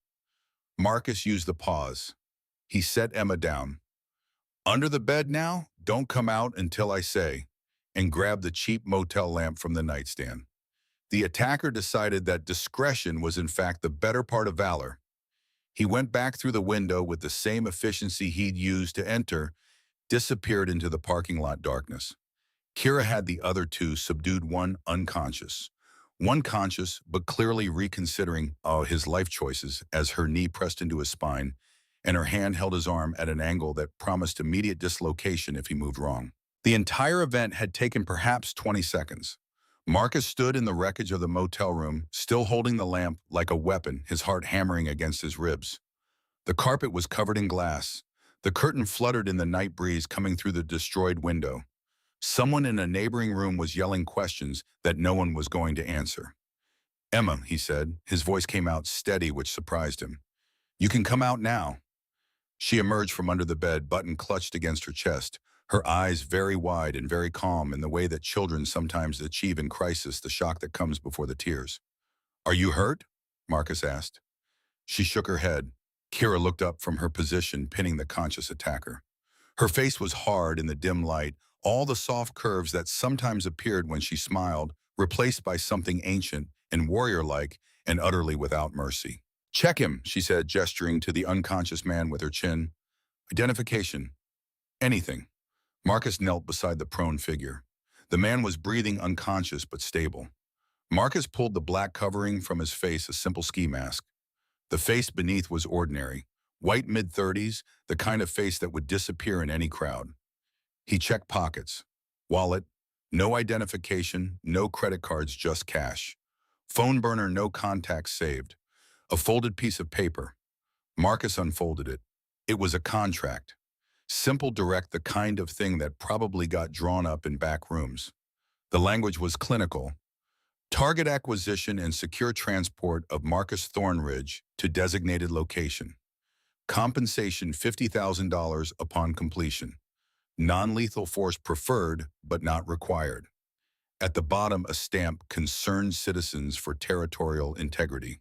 Marcus used the pause. He set Emma down. "Under the bed now? Don't come out until I say," and grabbed the cheap motel lamp from the nightstand. The attacker decided that discretion was in fact the better part of valor. He went back through the window with the same efficiency he'd used to enter, disappeared into the parking lot darkness. Kira had the other 2 subdued, one unconscious. One conscious, but clearly reconsidering his life choices as her knee pressed into his spine, and her hand held his arm at an angle that promised immediate dislocation if he moved wrong. The entire event had taken perhaps 20 seconds. Marcus stood in the wreckage of the motel room, still holding the lamp like a weapon, his heart hammering against his ribs. The carpet was covered in glass. The curtain fluttered in the night breeze coming through the destroyed window. Someone in a neighboring room was yelling questions that no one was going to answer. "Emma," he said. His voice came out steady, which surprised him. "You can come out now." She emerged from under the bed, button clutched against her chest, her eyes very wide and very calm in the way that children sometimes achieve in crisis the shock that comes before the tears. "Are you hurt?" Marcus asked. She shook her head. Kira looked up from her position, pinning the conscious attacker. Her face was hard in the dim light, All the soft curves that sometimes appeared when she smiled, replaced by something ancient and warrior-like and utterly without mercy. "Check him," she said, gesturing to the unconscious man with her chin. "Identification. Anything." Marcus knelt beside the prone figure. The man was breathing, unconscious but stable. Marcus pulled the black covering from his face, a simple ski mask. The face beneath was ordinary. White mid-30s, the kind of face that would disappear in any crowd. He checked pockets. Wallet, no identification, no credit cards, just cash. Phone burner, no contacts saved. A folded piece of paper. Marcus unfolded it. It was a contract. Simple, direct, the kind of thing that probably got drawn up in back rooms. The language was clinical. Target acquisition and secure transport of Marcus Thornridge to designated location. Compensation $50,000 upon completion. Non-lethal force preferred, but not required. At the bottom, a stamp, "Concerned citizens for territorial integrity."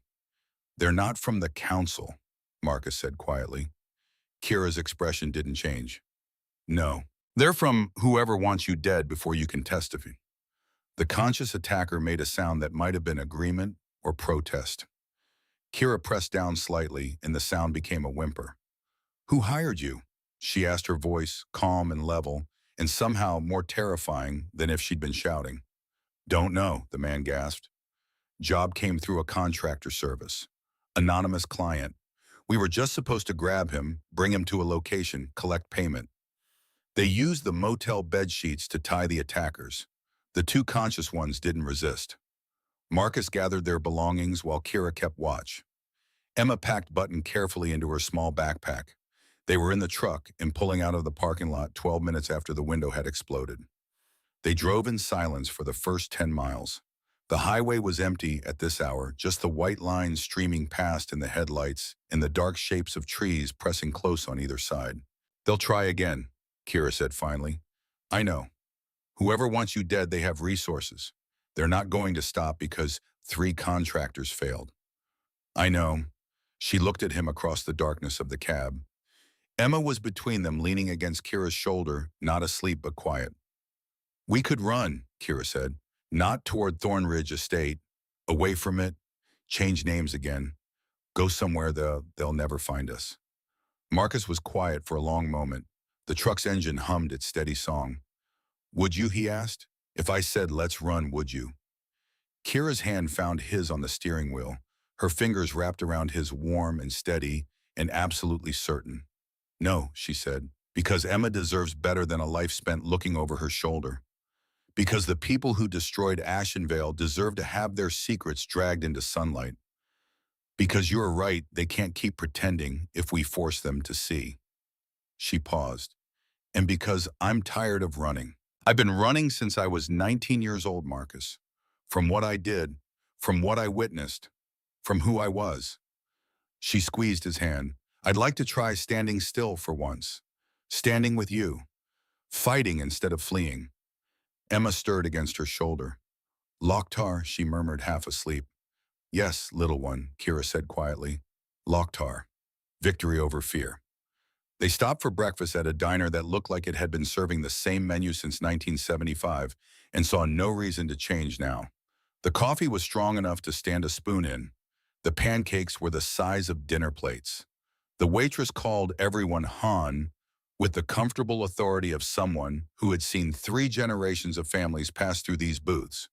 "They're not from the council," Marcus said quietly. Kira's expression didn't change. "No. They're from whoever wants you dead before you can testify." The conscious attacker made a sound that might have been agreement or protest. Kira pressed down slightly, and the sound became a whimper. "Who hired you?" she asked, her voice calm and level, and somehow more terrifying than if she'd been shouting. "Don't know," the man gasped. "Job came through a contractor service. Anonymous client. We were just supposed to grab him, bring him to a location, collect payment. They used the motel bed sheets to tie the attackers. The two conscious ones didn't resist." Marcus gathered their belongings while Kira kept watch. Emma packed Button carefully into her small backpack. They were in the truck and pulling out of the parking lot 12 minutes after the window had exploded. They drove in silence for the first 10 miles. The highway was empty at this hour, just the white lines streaming past in the headlights and the dark shapes of trees pressing close on either side. "They'll try again," Kira said finally. "I know. Whoever wants you dead, they have resources. They're not going to stop because 3 contractors failed." "I know." She looked at him across the darkness of the cab. Emma was between them, leaning against Kira's shoulder, not asleep but quiet. "We could run," Kira said. "Not toward Thornridge Estate. Away from it. Change names again. Go somewhere they'll never find us." Marcus was quiet for a long moment. The truck's engine hummed its steady song. "Would you?" he asked. "If I said let's run, would you?" Kira's hand found his on the steering wheel, her fingers wrapped around his, warm and steady and absolutely certain. "No," she said, "because Emma deserves better than a life spent looking over her shoulder. Because the people who destroyed Ashenvale deserve to have their secrets dragged into sunlight. Because you're right, they can't keep pretending if we force them to see." She paused. "And because I'm tired of running. I've been running since I was 19 years old, Marcus. From what I did, from what I witnessed, from who I was." She squeezed his hand. "I'd like to try standing still for once. Standing with you. Fighting instead of fleeing." Emma stirred against her shoulder. "Loktar," she murmured, half asleep. "Yes, little one," Kira said quietly. "Loktar. Victory over fear." They stopped for breakfast at a diner that looked like it had been serving the same menu since 1975 and saw no reason to change now. The coffee was strong enough to stand a spoon in. The pancakes were the size of dinner plates. The waitress called everyone Han with the comfortable authority of someone who had seen 3 generations of families pass through these booths.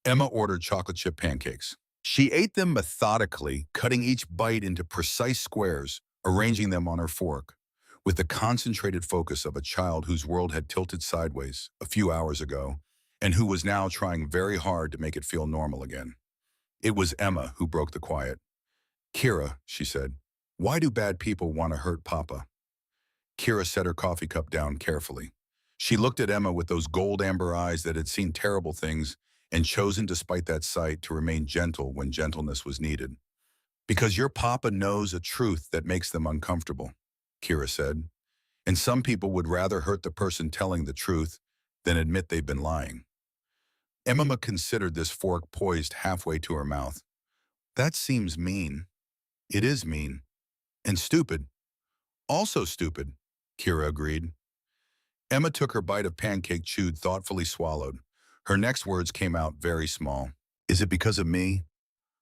Emma ordered chocolate chip pancakes. She ate them methodically, cutting each bite into precise squares, arranging them on her fork, with the concentrated focus of a child whose world had tilted sideways a few hours ago and who was now trying very hard to make it feel normal again. It was Emma who broke the quiet. "Kira," she said, "why do bad people want to hurt Papa?" Kira set her coffee cup down carefully. She looked at Emma with those gold-amber eyes that had seen terrible things and chosen, despite that sight, to remain gentle when gentleness was needed. "Because your Papa knows a truth that makes them uncomfortable," Kira said. "And some people would rather hurt the person telling the truth than admit they've been lying." Emma considered this fork poised halfway to her mouth. "That seems mean." "It is mean. And stupid." "Also stupid," Kira agreed. Emma took her bite of pancake chewed, thoughtfully swallowed. Her next words came out very small. Is it because of me?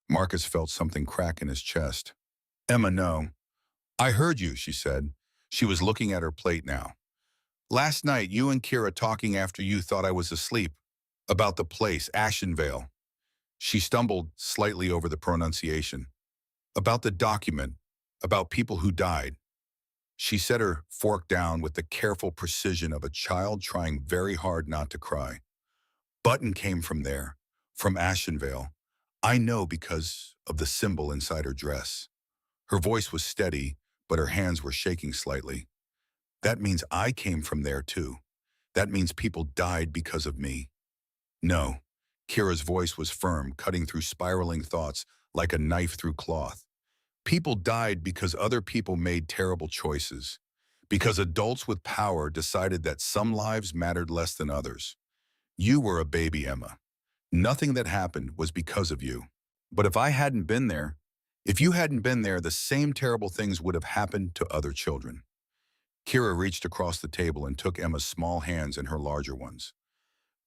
Marcus felt something crack in his chest. Emma, no. I heard you, she said. She was looking at her plate now. Last night, you and Kira talking after you thought I was asleep. About the place, Ashenvale. She stumbled slightly over the pronunciation. About the document. About people who died. She set her fork down with the careful precision of a child trying very hard not to cry. Button came from there, from Ashenvale. I know because of the symbol inside her dress. Her voice was steady, but her hands were shaking slightly. That means I came from there too. That means people died because of me. No. Kira's voice was firm, cutting through spiraling thoughts like a knife through cloth. People died because other people made terrible choices. Because adults with power decided that some lives mattered less than others. You were a baby, Emma. Nothing that happened was because of you. But if you hadn't been there, the same terrible things would have happened to other children. Kira reached across the table and took Emma's small hands in her larger ones.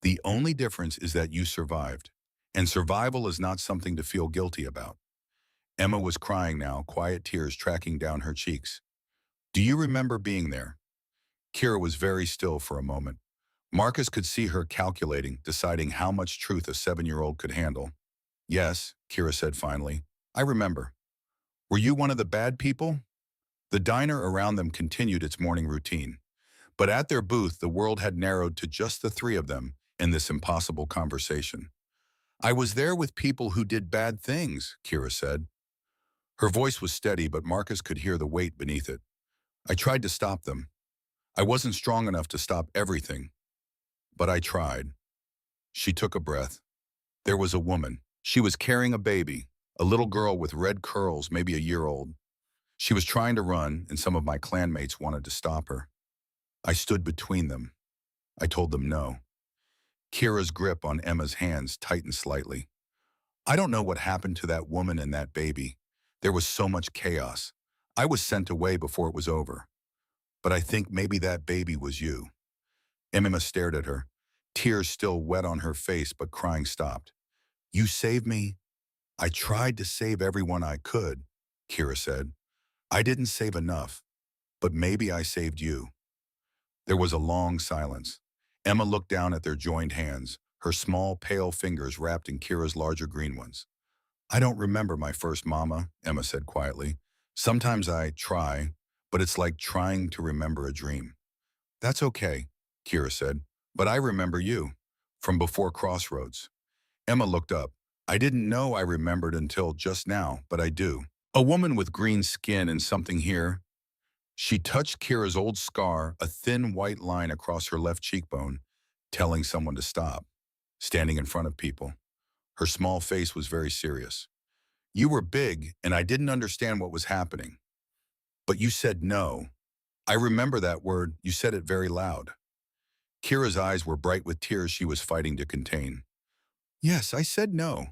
The only difference is that you survived, and survival is not something to feel guilty about. Emma was crying now, quiet tears tracking down her cheeks. Do you remember being there? Kira was very still for a moment. Marcus could see her calculating, deciding how much truth a 7-year-old could handle. Yes, Kira said finally. I remember. Were you one of the bad people? The diner around them continued its morning routine. But at their booth, the world had narrowed to just the three of them in this impossible conversation. I was there with people who did bad things, Kira said. Her voice was steady, but Marcus could hear the weight beneath it. I tried to stop them. I wasn't strong enough to stop everything. But I tried. She took a breath. There was a woman. She was carrying a baby, a little girl with red curls, maybe a year old. She was trying to run, and some of my clanmates wanted to stop her. I stood between them. I told them no. Kira's grip on Emma's hands tightened slightly. I don't know what happened to that woman and that baby. There was so much chaos. I was sent away before it was over. But I think maybe that baby was you. Emma stared at her, tears still wet on her face, but crying stopped. You saved me? I tried to save everyone I could, Kira said. I didn't save enough, but maybe I saved you. There was a long silence. Emma looked down at their joined hands, her small, pale fingers wrapped in Kira's larger green ones. I don't remember my first mama, Emma said quietly. Sometimes I try, but it's like trying to remember a dream. That's okay, Kira said, but I remember you, from before Crossroads. Emma looked up. I didn't know I remembered until just now, but I do. A woman with green skin and something here. She touched Kira's old scar, a thin white line across her left cheekbone, telling someone to stop, standing in front of people. Her small face was very serious. You were big, and I didn't understand what was happening. But you said no. I remember that word. You said it very loud. Kira's eyes were bright with tears she was fighting to contain. Yes, I said no.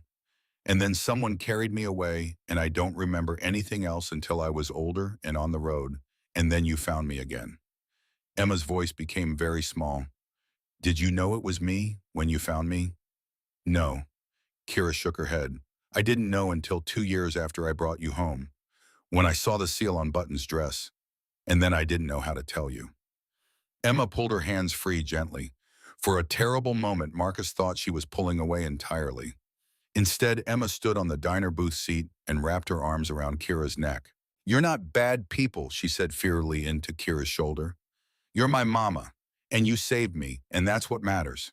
And then someone carried me away, and I don't remember anything else until I was older and on the road, and then you found me again. Emma's voice became very small. Did you know it was me when you found me? No. Kira shook her head. I didn't know until 2 years after I brought you home, when I saw the seal on Button's dress, and then I didn't know how to tell you. Emma pulled her hands free gently. For a terrible moment, Marcus thought she was pulling away entirely. Instead, Emma stood on the diner booth seat and wrapped her arms around Kira's neck. You're not bad people, she said fiercely into Kira's shoulder. You're my mama, and you saved me, and that's what matters.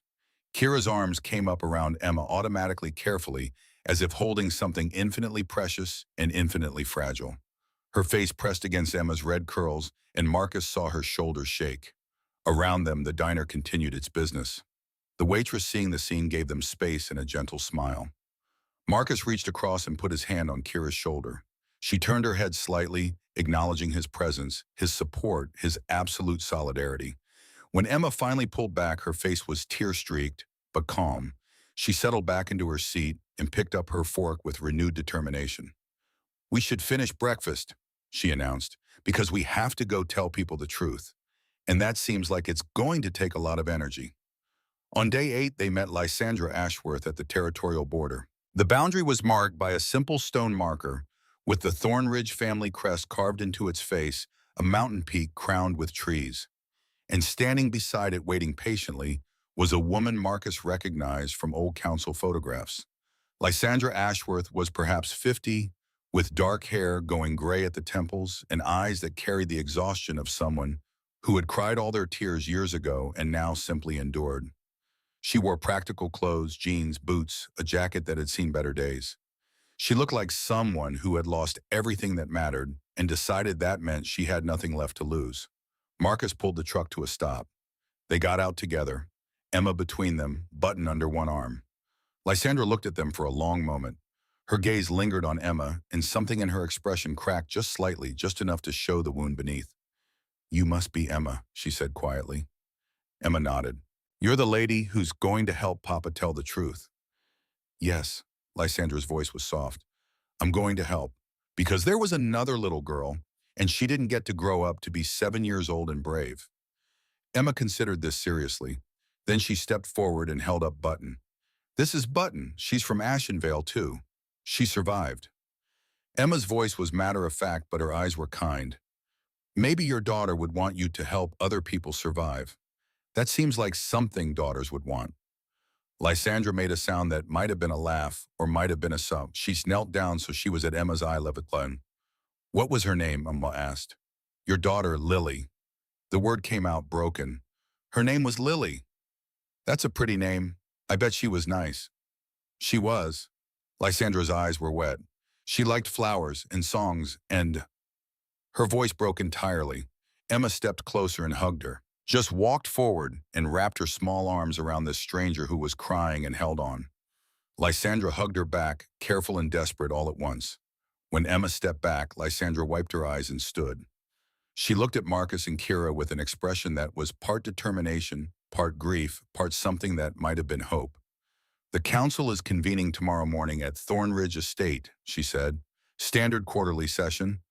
Kira's arms came up around Emma automatically, carefully, as if holding something infinitely precious and infinitely fragile. Her face pressed against Emma's red curls, and Marcus saw her shoulders shake. Around them, the diner continued its business. The waitress, seeing the scene, gave them space and a gentle smile. Marcus reached across and put his hand on Kira's shoulder. She turned her head slightly, acknowledging his presence, his support, his absolute solidarity. When Emma finally pulled back, her face was tear-streaked, but calm. She settled back into her seat and picked up her fork with renewed determination. We should finish breakfast, she announced, because we have to go tell people the truth. And that seems like it's going to take a lot of energy. On day 8, they met Lysandra Ashworth at the territorial border. The boundary was marked by a simple stone marker, with the Thornridge family crest carved into its face, a mountain peak crowned with trees. And standing beside it waiting patiently was a woman Marcus recognized from old council photographs. Lysandra Ashworth was perhaps 50, with dark hair going gray at the temples and eyes that carried the exhaustion of someone who had cried all their tears years ago and now simply endured. She wore practical clothes, jeans, boots, a jacket that had seen better days. She looked like someone who had lost everything that mattered and decided that meant she had nothing left to lose. Marcus pulled the truck to a stop. They got out together, Emma between them, button under one arm. Lysandra looked at them for a long moment. Her gaze lingered on Emma, and something in her expression cracked just slightly, just enough to show the wound beneath. "You must be Emma," she said quietly. Emma nodded. "You're the lady who's going to help Papa tell the truth." "Yes," Lysandra's voice was soft. "I'm going to help. Because there was another little girl, and she didn't get to grow up to be 7 years old and brave." Emma considered this seriously. Then she stepped forward and held up Button. "This is Button. She's from Ashenvale, too. She survived." Emma's voice was matter-of-fact, but her eyes were kind. "Maybe your daughter would want you to help other people survive. That seems like something daughters would want." Lysandra made a sound that might have been a laugh or might have been a sob. She knelt down so she was at Emma's eye level. "What was her name?" Emma asked. "Your daughter, Lily." The word came out broken. "Her name was Lily." "That's a pretty name. I bet she was nice." "She was." Lysandra's eyes were wet. "She liked flowers and songs and—" Her voice broke entirely. Emma stepped closer and hugged her, just walked forward and wrapped her small arms around this stranger who was crying and held on. Lysandra hugged her back, careful and desperate all at once. When Emma stepped back, Lysandra wiped her eyes and stood. She looked at Marcus and Kira with an expression that was part determination, part grief, part something that might have been hope. "The council is convening tomorrow morning at Thornridge Estate," she said. "Standard quarterly session.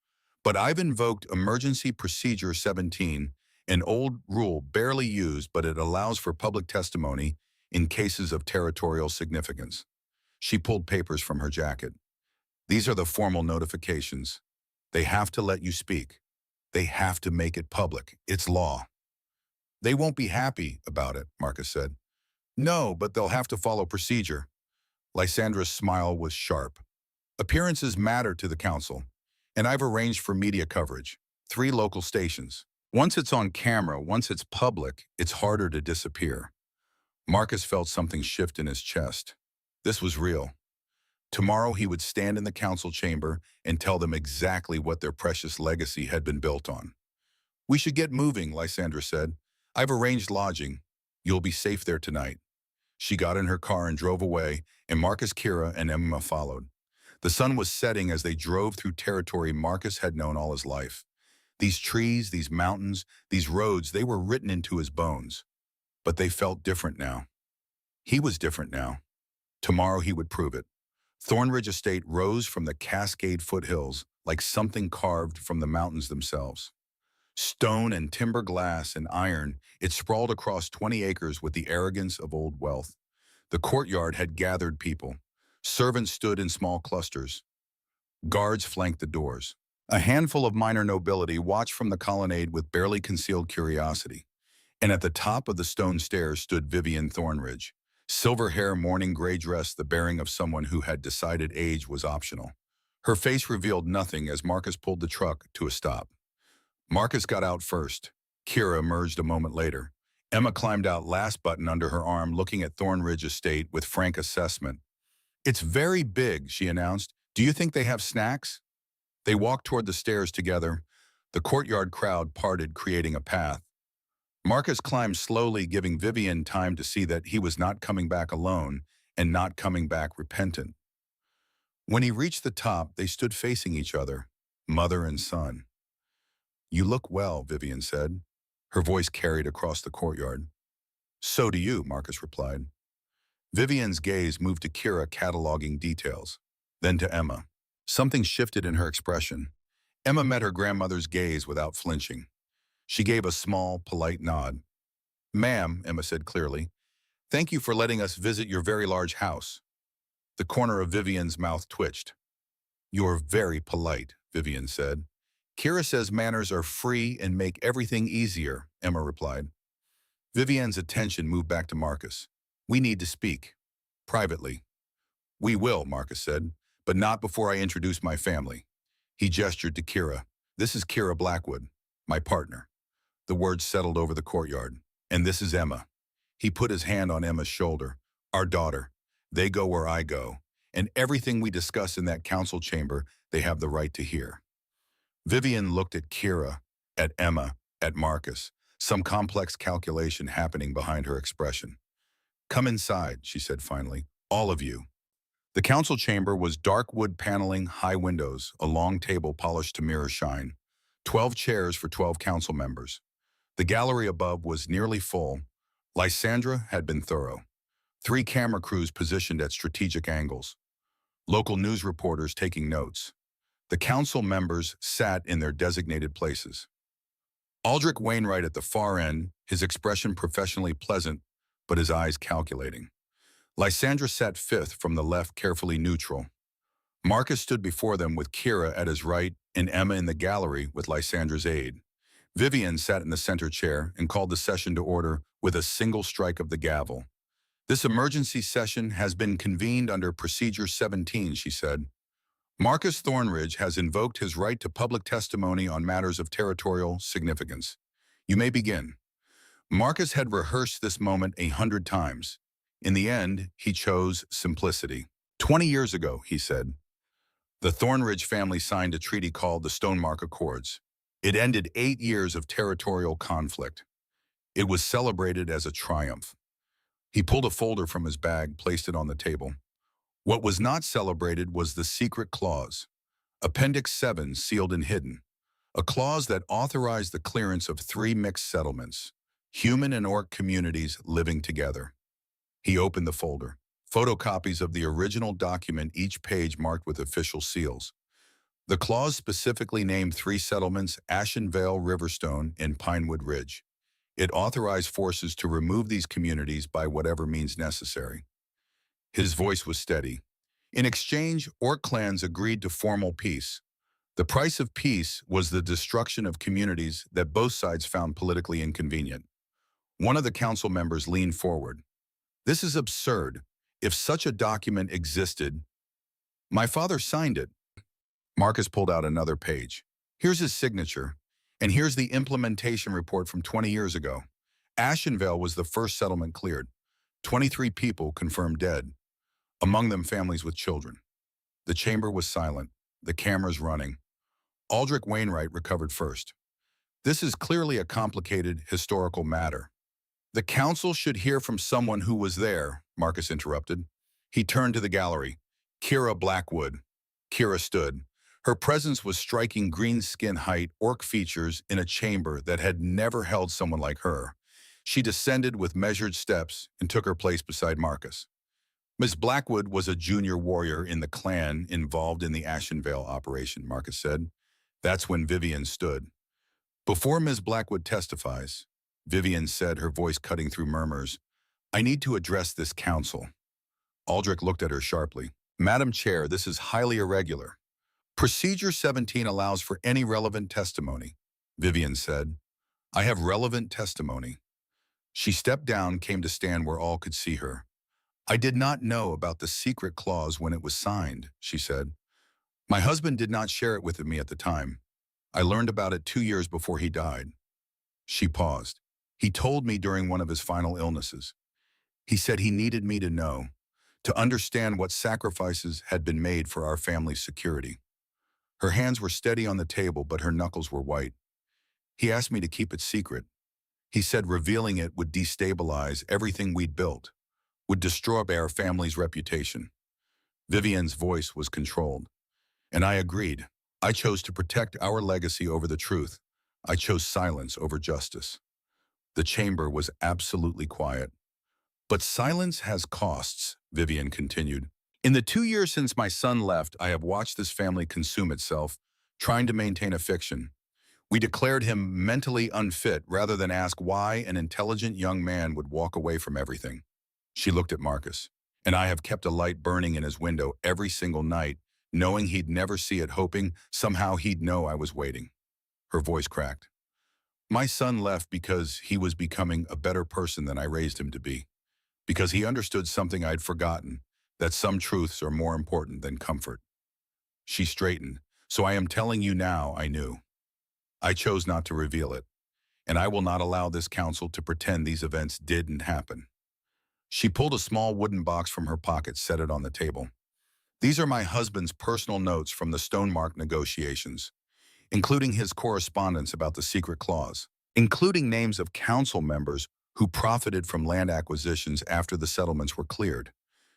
But I've invoked Emergency Procedure 17, an old rule barely used, but it allows for public testimony in cases of territorial significance." She pulled papers from her jacket. "These are the formal notifications. They have to let you speak. They have to make it public. It's law." "They won't be happy about it," Marcus said. "No, but they'll have to follow procedure." Lysandra's smile was sharp. "Appearances matter to the council, and I've arranged for media coverage. 3 local stations. Once it's on camera, once it's public, it's harder to disappear." Marcus felt something shift in his chest. This was real. Tomorrow he would stand in the council chamber and tell them exactly what their precious legacy had been built on. "We should get moving," Lysandra said. "I've arranged lodging. You'll be safe there tonight." She got in her car and drove away, and Marcus, Kira, and Emma followed. The sun was setting as they drove through territory Marcus had known all his life. These trees, these mountains, these roads, they were written into his bones. But they felt different now. He was different now. Tomorrow he would prove it. Thornridge Estate rose from the Cascade foothills like something carved from the mountains themselves. Stone and timber, glass and iron, it sprawled across 20 acres with the arrogance of old wealth. The courtyard had gathered people. Servants stood in small clusters. Guards flanked the doors. A handful of minor nobility watched from the colonnade with barely concealed curiosity. And at the top of the stone stairs stood Vivian Thornridge. Silver hair, mourning gray dress, the bearing of someone who had decided age was optional. Her face revealed nothing as Marcus pulled the truck to a stop. Marcus got out first. Kira emerged a moment later. Emma climbed out last, Button under her arm, looking at Thornridge Estate with frank assessment. "It's very big," she announced. "Do you think they have snacks?" They walked toward the stairs together. The courtyard crowd parted, creating a path. Marcus climbed slowly, giving Vivian time to see that he was not coming back alone and not coming back repentant. When he reached the top, they stood facing each other, mother and son. "You look well," Vivian said. Her voice carried across the courtyard. "So do you," Marcus replied. Vivian's gaze moved to Kira, cataloging details, then to Emma. Something shifted in her expression. Emma met her grandmother's gaze without flinching. She gave a small, polite nod. "Ma'am," Emma said clearly, "thank you for letting us visit your very large house." The corner of Vivian's mouth twitched. "You're very polite," Vivian said. "Kira says manners are free and make everything easier," Emma replied. Vivian's attention moved back to Marcus. "We need to speak. Privately." "We will," Marcus said, "but not before I introduce my family." He gestured to Kira. "This is Kira Blackwood, my partner." The words settled over the courtyard. "And this is Emma." He put his hand on Emma's shoulder. "Our daughter. They go where I go. And everything we discuss in that council chamber, they have the right to hear." Vivian looked at Kira, at Emma, at Marcus, some complex calculation happening behind her expression. "Come inside," she said finally. "All of you." The council chamber was dark wood paneling, high windows, a long table polished to mirror shine, 12 chairs for 12 council members. The gallery above was nearly full. Lysandra had been thorough. 3 camera crews positioned at strategic angles. Local news reporters taking notes. The council members sat in their designated places. Aldrich Wainwright at the far end, his expression professionally pleasant, but his eyes calculating. Lysandra sat fifth from the left, carefully neutral. Marcus stood before them with Kira at his right and Emma in the gallery with Lysandra's aide. Vivian sat in the center chair and called the session to order with a single strike of the gavel. "This emergency session has been convened under Procedure 17, she said. "Marcus Thornridge has invoked his right to public testimony on matters of territorial significance. You may begin." Marcus had rehearsed this moment 100 times. In the end, he chose simplicity. 20 years ago, he said, the Thornridge family signed a treaty called the Stonemark Accords. It ended 8 years of territorial conflict. It was celebrated as a triumph. He pulled a folder from his bag, placed it on the table. What was not celebrated was the secret clause, Appendix 7, sealed and hidden, a clause that authorized the clearance of 3 mixed settlements, human and orc communities living together. He opened the folder. Photocopies of the original document, each page marked with official seals. The clause specifically named 3 settlements, Ashenvale, Riverstone, and Pinewood Ridge. It authorized forces to remove these communities by whatever means necessary. His voice was steady. In exchange, orc clans agreed to formal peace. The price of peace was the destruction of communities that both sides found politically inconvenient. One of the council members leaned forward. "This is absurd. If such a document existed, my father signed it." Marcus pulled out another page. "Here's his signature, and here's the implementation report from 20 years ago. Ashenvale was the first settlement cleared. 23 people confirmed dead, among them families with children." The chamber was silent, the cameras running. Aldrich Wainwright recovered first. "This is clearly a complicated historical matter." "The council should hear from someone who was there," Marcus interrupted. He turned to the gallery. "Kira Blackwood." Kira stood. Her presence was striking, green skin height, orc features in a chamber that had never held someone like her. She descended with measured steps and took her place beside Marcus. "Miss Blackwood was a junior warrior in the clan involved in the Ashenvale operation," Marcus said. That's when Vivian stood. "Before Ms. Blackwood testifies," Vivian said, her voice cutting through murmurs, "I need to address this council." Aldrich looked at her sharply. "Madam Chair, this is highly irregular. Procedure 17 allows for any relevant testimony," Vivian said. "I have relevant testimony." She stepped down, came to stand where all could see her. "I did not know about the secret clause when it was signed," she said. "My husband did not share it with me at the time. I learned about it 2 years before he died." She paused. "He told me during one of his final illnesses. He said he needed me to know, to understand what sacrifices had been made for our family's security." Her hands were steady on the table, but her knuckles were white. "He asked me to keep it secret. He said revealing it would destabilize everything we'd built, would destroy our family's reputation." Vivian's voice was controlled. "And I agreed. I chose to protect our legacy over the truth. I chose silence over justice." The chamber was absolutely quiet. "But silence has costs," Vivian continued. "In the 2 years since my son left, I have watched this family consume itself, trying to maintain a fiction. We declared him mentally unfit rather than ask why an intelligent young man would walk away from everything. She looked at Marcus. And I have kept a light burning in his window every single night, knowing he'd never see it, hoping somehow he'd know I was waiting. Her voice cracked. My son left because he was becoming a better person than I raised him to be, because he understood something I'd forgotten, that some truths are more important than comfort. She straightened. So I am telling you now, I knew. I chose not to reveal it, and I will not allow this council to pretend these events didn't happen. She pulled a small wooden box from her pocket, set it on the table. These are my husband's personal notes from the Stonemark negotiations, including his correspondence about the secret clause, including names of council members who profited from land acquisitions after the settlements were cleared.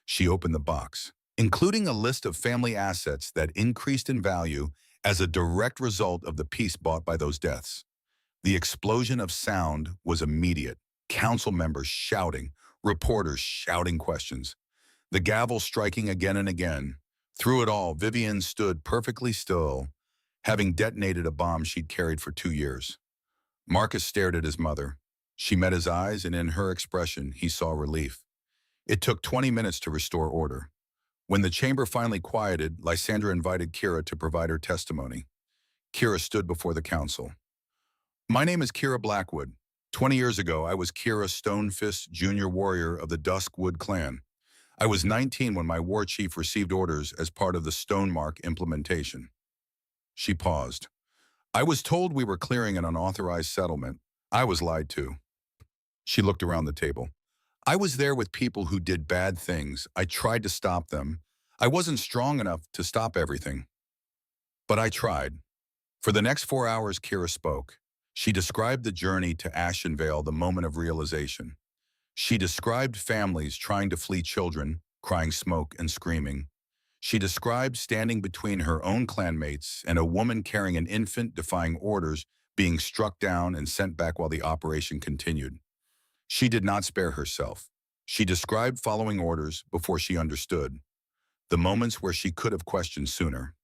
She opened the box, including a list of family assets that increased in value as a direct result of the peace bought by those deaths. The explosion of sound was immediate. Council members shouting, reporters shouting questions, the gavel striking again and again. Through it all, Vivian stood perfectly still, having detonated a bomb she'd carried for 2 years. Marcus stared at his mother. She met his eyes, and in her expression, he saw relief. It took 20 minutes to restore order. When the chamber finally quieted, Lysandra invited Kira to provide her testimony. Kira stood before the council. My name is Kira Blackwood. 20 years ago, I was Kira Stonefist, junior warrior of the Duskwood clan. I was 19 when my war chief received orders as part of the Stonemark implementation. She paused. I was told we were clearing an unauthorized settlement. I was lied to. She looked around the table. I was there with people who did bad things. I tried to stop them. I wasn't strong enough to stop everything. But I tried. For the next 4 hours, Kira spoke. She described the journey to Ashenvale, the moment of realization. She described families trying to flee children, crying smoke and screaming. She described standing between her own clanmates and a woman carrying an infant defying orders, being struck down and sent back while the operation continued. She did not spare herself. She described following orders before she understood, the moments where she could have questioned sooner.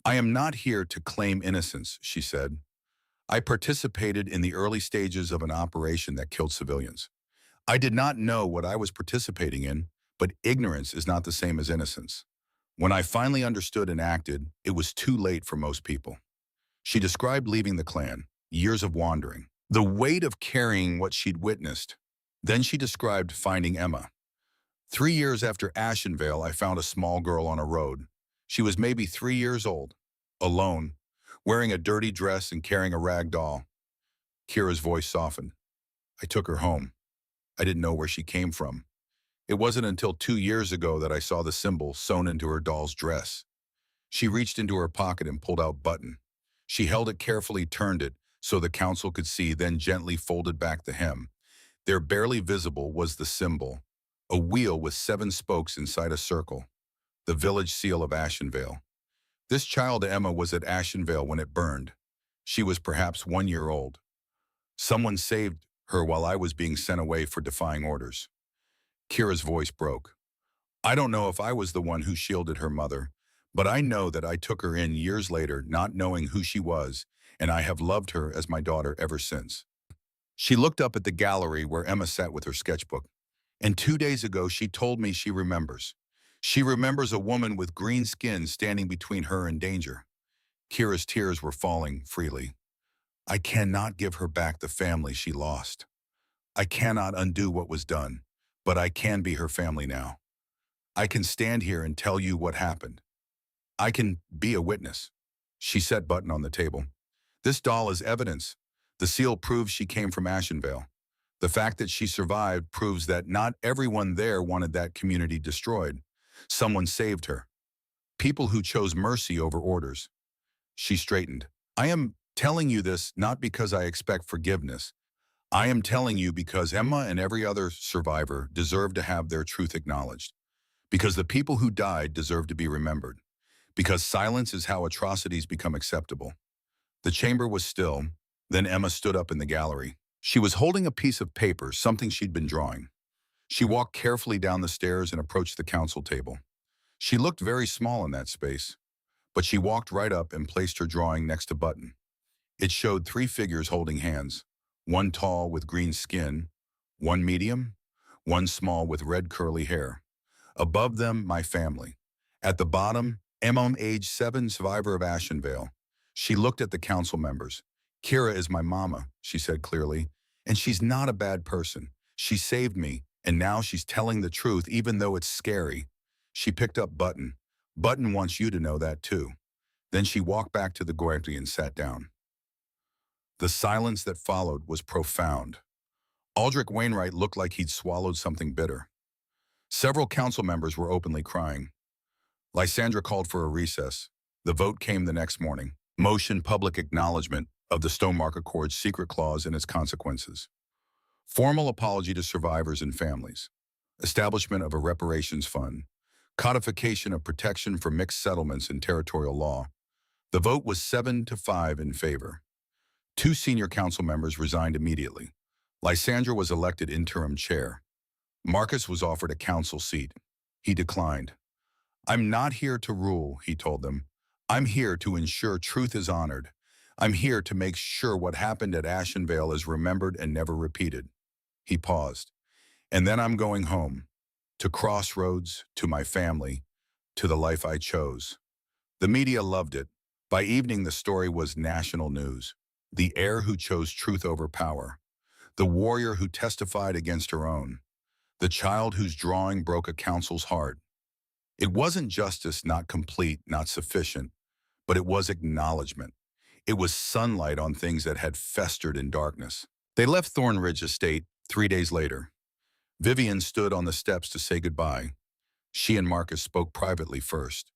I am not here to claim innocence, she said. I participated in the early stages of an operation that killed civilians. I did not know what I was participating in, but ignorance is not the same as innocence. When I finally understood and acted, it was too late for most people. She described leaving the clan, years of wandering, the weight of carrying what she'd witnessed. Then she described finding Emma. 3 years after Ashenvale, I found a small girl on a road. She was maybe 3 years old, alone, wearing a dirty dress and carrying a rag doll. Kira's voice softened. I took her home. I didn't know where she came from. It wasn't until 2 years ago that I saw the symbol sewn into her doll's dress. She reached into her pocket and pulled out button. She held it carefully, turned it so the council could see, then gently folded back the hem. There, barely visible, was the symbol, a wheel with 7 spokes inside a circle, the village seal of Ashenvale. This child, Emma, was at Ashenvale when it burned. She was perhaps 1 year old. Someone saved her while I was being sent away for defying orders. Kira's voice broke. I don't know if I was the one who shielded her mother, but I know that I took her in years later, not knowing who she was, and I have loved her as my daughter ever since. She looked up at the gallery where Emma sat with her sketchbook, and 2 days ago she told me she remembers. She remembers a woman with green skin standing between her and danger. Kira's tears were falling freely. I cannot give her back the family she lost. I cannot undo what was done, but I can be her family now. I can stand here and tell you what happened. I can be a witness. She set button on the table. This doll is evidence. The seal proves she came from Ashenvale. The fact that she survived proves that not everyone there wanted that community destroyed. Someone saved her. People who chose mercy over orders. She straightened. I am telling you this not because I expect forgiveness. I am telling you because Emma and every other survivor deserve to have their truth acknowledged. Because the people who died deserve to be remembered. Because silence is how atrocities become acceptable. The chamber was still. Then Emma stood up in the gallery. She was holding a piece of paper, something she'd been drawing. She walked carefully down the stairs and approached the council table. She looked very small in that space, but she walked right up and placed her drawing next to Button. It showed three figures holding hands, one tall with green skin, one medium, one small with red curly hair. Above them, my family. At the bottom, Emma, age 7, survivor of Ashenvale. She looked at the council members. Kira is my mama, she said clearly, and she's not a bad person. She saved me, and now she's telling the truth even though it's scary. She picked up Button. Button wants you to know that too. Then she walked back to the Guardi and sat down. The silence that followed was profound. Aldrich Wainwright looked like he'd swallowed something bitter. Several council members were openly crying. Lysandra called for a recess. The vote came the next morning. Motion public acknowledgement of the Stonemark Accord's secret clause and its consequences. Formal apology to survivors and families. Establishment of a reparations fund. Codification of protection for mixed settlements in territorial law. The vote was 7-5 in favor. 2 senior council members resigned immediately. Lysandra was elected interim chair. Marcus was offered a council seat. He declined. I'm not here to rule, he told them. I'm here to ensure truth is honored. I'm here to make sure what happened at Ashenvale is remembered and never repeated. He paused. And then I'm going home. To Crossroads, to my family, to the life I chose. The media loved it. By evening, the story was national news. The heir who chose truth over power. The warrior who testified against her own. The child whose drawing broke a council's heart. It wasn't justice, not complete, not sufficient, but it was acknowledgement. It was sunlight on things that had festered in darkness. They left Thornridge Estate 3 days later. Vivian stood on the steps to say goodbye. She and Marcus spoke privately first.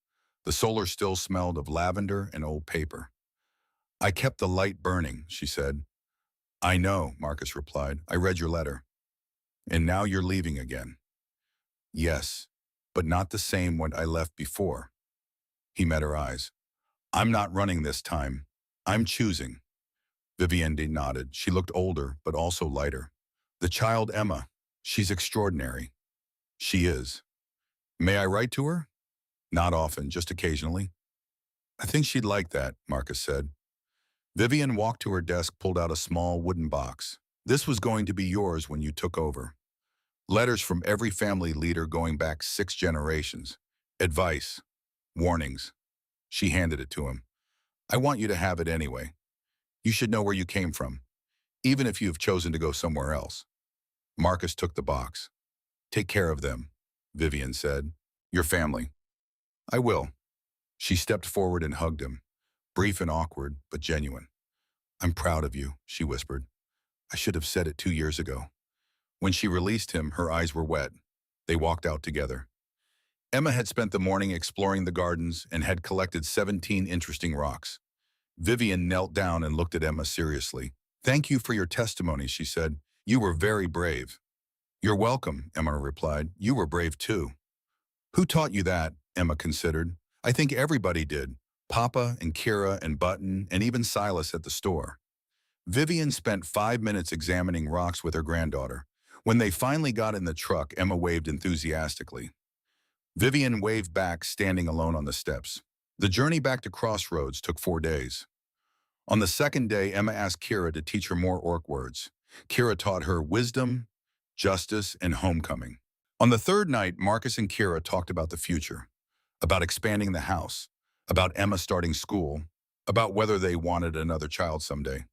The solar still smelled of lavender and old paper. I kept the light burning, she said. I know, Marcus replied. I read your letter. And now you're leaving again. Yes, but not the same when I left before. He met her eyes. I'm not running this time. I'm choosing. Vivienne nodded. She looked older, but also lighter. The child Emma. She's extraordinary. She is. May I write to her? Not often, just occasionally. I think she'd like that, Marcus said. Vivian walked to her desk, pulled out a small wooden box. This was going to be yours when you took over. Letters from every family leader going back 6 generations. Advice. Warnings. She handed it to him. I want you to have it anyway. You should know where you came from, even if you have chosen to go somewhere else. Marcus took the box. Take care of them, Vivian said. Your family. I will. She stepped forward and hugged him. Brief and awkward, but genuine. I'm proud of you, she whispered. I should have said it 2 years ago. When she released him, her eyes were wet. They walked out together. Emma had spent the morning exploring the gardens and had collected 17 interesting rocks. Vivian knelt down and looked at Emma seriously. Thank you for your testimony, she said. You were very brave. You're welcome, Emma replied. You were brave too. Who taught you that? Emma considered. I think everybody did. Papa and Kira and Button and even Silas at the store. Vivian spent 5 minutes examining rocks with her granddaughter. When they finally got in the truck, Emma waved enthusiastically. Vivian waved back, standing alone on the steps. The journey back to Crossroads took 4 days. On the second day, Emma asked Kira to teach her more orc words. Kira taught her wisdom, justice, and homecoming. On the third night, Marcus and Kira talked about the future, about expanding the house, about Emma starting school, about whether they wanted another child someday.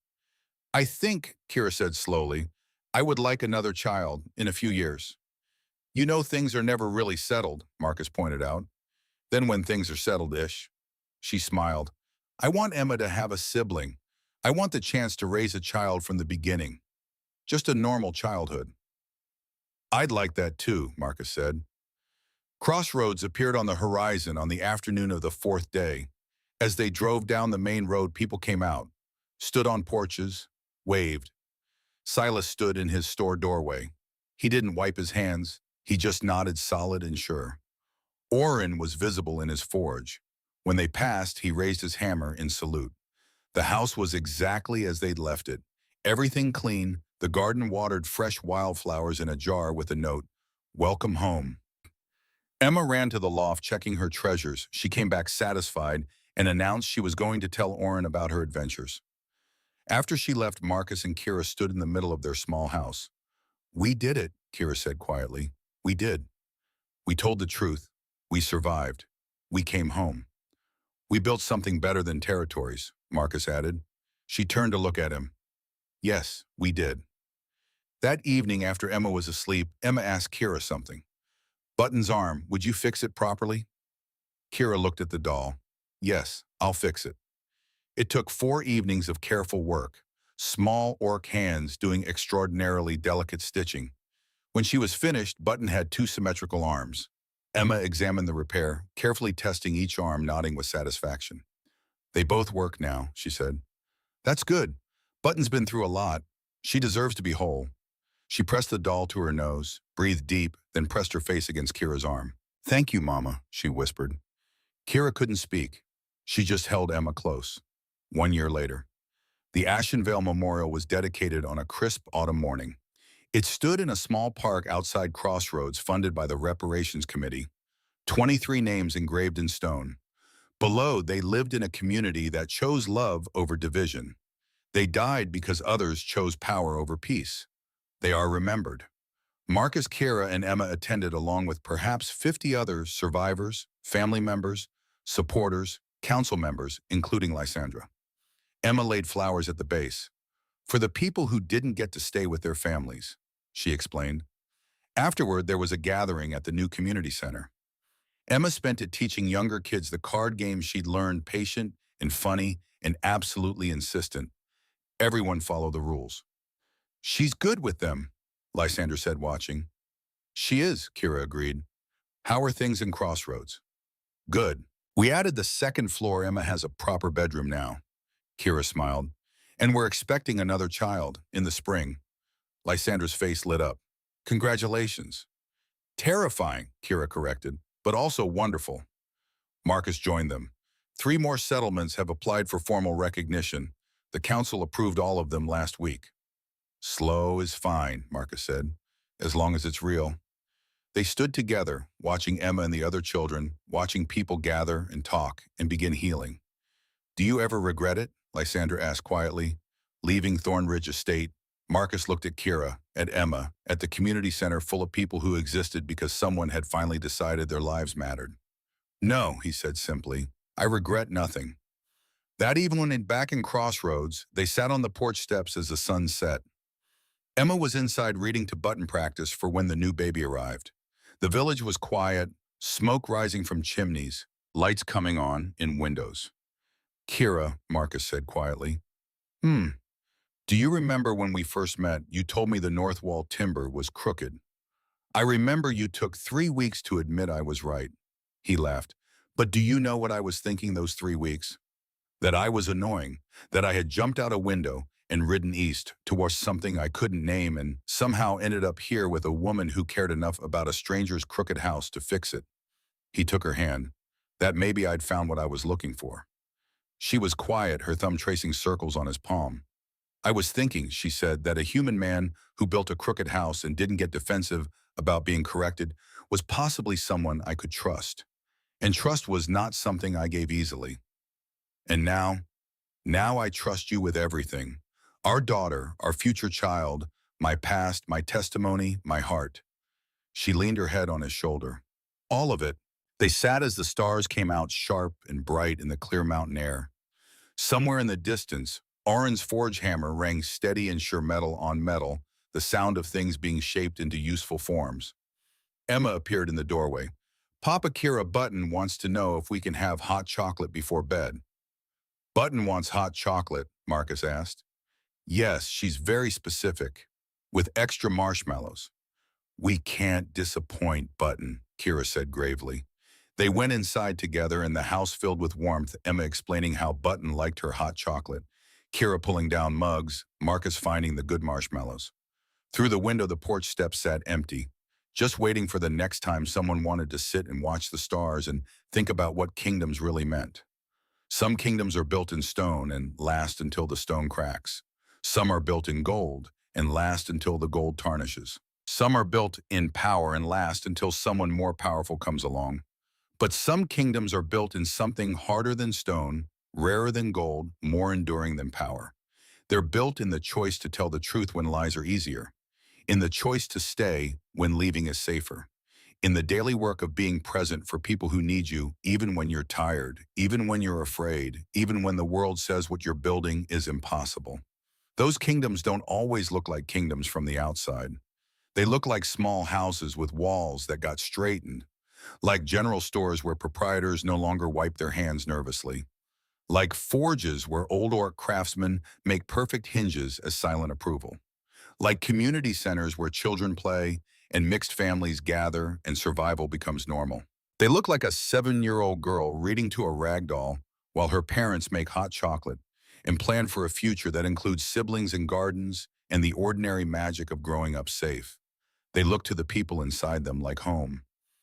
I think, Kira said slowly, I would like another child in a few years. You know things are never really settled, Marcus pointed out. Then when things are settled-ish, she smiled. I want Emma to have a sibling. I want the chance to raise a child from the beginning. Just a normal childhood. I'd like that too, Marcus said. Crossroads appeared on the horizon on the afternoon of the 4th day. As they drove down the main road, people came out, stood on porches, waved. Silas stood in his store doorway. He didn't wipe his hands. He just nodded solid and sure. Orin was visible in his forge. When they passed, he raised his hammer in salute. The house was exactly as they'd left it. Everything clean, the garden watered fresh wildflowers in a jar with a note, "Welcome home." Emma ran to the loft checking her treasures. She came back satisfied and announced she was going to tell Orin about her adventures. After she left, Marcus and Kira stood in the middle of their small house. "We did it," Kira said quietly. "We did. We told the truth. We survived. We came home. We built something better than territories," Marcus added. She turned to look at him. "Yes, we did." That evening after Emma was asleep, Emma asked Kira something. "Button's arm, would you fix it properly?" Kira looked at the doll. "Yes, I'll fix it." It took 4 evenings of careful work, small orc hands doing extraordinarily delicate stitching. When she was finished, Button had 2 symmetrical arms. Emma examined the repair, carefully testing each arm, nodding with satisfaction. "They both work now," she said. "That's good. Button's been through a lot. She deserves to be whole." She pressed the doll to her nose, breathed deep, then pressed her face against Kira's arm. "Thank you, Mama," she whispered. Kira couldn't speak. She just held Emma close. 1 year later, the Ashenvale Memorial was dedicated on a crisp autumn morning. It stood in a small park outside Crossroads funded by the Reparations Committee. 23 names engraved in stone. Below, they lived in a community that chose love over division. They died because others chose power over peace. They are remembered. Marcus, Kira, and Emma attended along with perhaps 50 other survivors, family members, supporters, council members, including Lysandra. Emma laid flowers at the base. "For the people who didn't get to stay with their families," she explained. Afterward, there was a gathering at the new community center. Emma spent it teaching younger kids the card games she'd learned, patient and funny and absolutely insistent. Everyone followed the rules. "She's good with them," Lysander said, watching. "She is," Kira agreed. "How are things in Crossroads?" "Good. We added the second floor. Emma has a proper bedroom now." Kira smiled. "And we're expecting another child in the spring." Lysander's face lit up. "Congratulations." "Terrifying," Kira corrected, "but also wonderful." Marcus joined them. 3 more settlements have applied for formal recognition. The council approved all of them last week. "Slow is fine," Marcus said, "as long as it's real." They stood together, watching Emma and the other children, watching people gather and talk and begin healing. "Do you ever regret it?" Lysander asked quietly. Leaving Thornridge Estate, Marcus looked at Kira, at Emma, at the community center full of people who existed because someone had finally decided their lives mattered. "No," he said simply, "I regret nothing." That evening back in Crossroads, they sat on the porch steps as the sun set. Emma was inside reading to Button practice for when the new baby arrived. The village was quiet, smoke rising from chimneys, lights coming on in windows. "Kira," Marcus said quietly. Do you remember when we first met, you told me the north wall timber was crooked? I remember you took 3 weeks to admit I was right." He laughed. "But do you know what I was thinking those 3 weeks? That I was annoying, that I had jumped out a window and ridden east towards something I couldn't name and somehow ended up here with a woman who cared enough about a stranger's crooked house to fix it." He took her hand. "That maybe I'd found what I was looking for." She was quiet, her thumb tracing circles on his palm. "I was thinking," she said, "that a human man who built a crooked house and didn't get defensive about being corrected was possibly someone I could trust. And trust was not something I gave easily. And now I trust you with everything. Our daughter, our future child, my past, my testimony, my heart." She leaned her head on his shoulder. "All of it." They sat as the stars came out sharp and bright in the clear mountain air. Somewhere in the distance, Oren's forge hammer rang steady and sure, metal on metal, the sound of things being shaped into useful forms. Emma appeared in the doorway. "Papa, Kira, Button wants to know if we can have hot chocolate before bed." "Button wants hot chocolate?" Marcus asked. "Yes, she's very specific, with extra marshmallows." "We can't disappoint Button," Kira said gravely. They went inside together and the house filled with warmth, Emma explaining how Button liked her hot chocolate, Kira pulling down mugs, Marcus finding the good marshmallows. Through the window, the porch steps sat empty, just waiting for the next time someone wanted to sit and watch the stars and think about what kingdoms really meant. Some kingdoms are built in stone and last until the stone cracks. Some are built in gold and last until the gold tarnishes. Some are built in power and last until someone more powerful comes along. But some kingdoms are built in something harder than stone, rarer than gold, more enduring than power. They're built in the choice to tell the truth when lies are easier, in the choice to stay when leaving is safer, in the daily work of being present for people who need you, even when you're tired, even when you're afraid, even when the world says what you're building is impossible. Those kingdoms don't always look like kingdoms from the outside. They look like small houses with walls that got straightened, like general stores where proprietors no longer wipe their hands nervously, like forges where old orc craftsmen make perfect hinges as silent approval, like community centers where children play and mixed families gather and survival becomes normal. They look like a 7-year-old girl reading to a rag doll while her parents make hot chocolate and plan for a future that includes siblings and gardens and the ordinary magic of growing up safe. They look to the people inside them like home.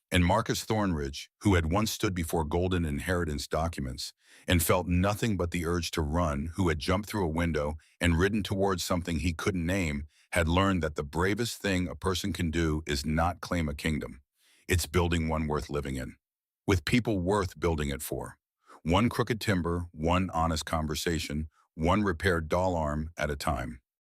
And Marcus Thornridge, who had once stood before golden inheritance documents and felt nothing but the urge to run, who had jumped through a window and ridden towards something he couldn't name, had learned that the bravest thing a person can do is not claim a kingdom. It's building one worth living in, with people worth building it for. One crooked timber, one honest conversation, one repaired doll arm at a time.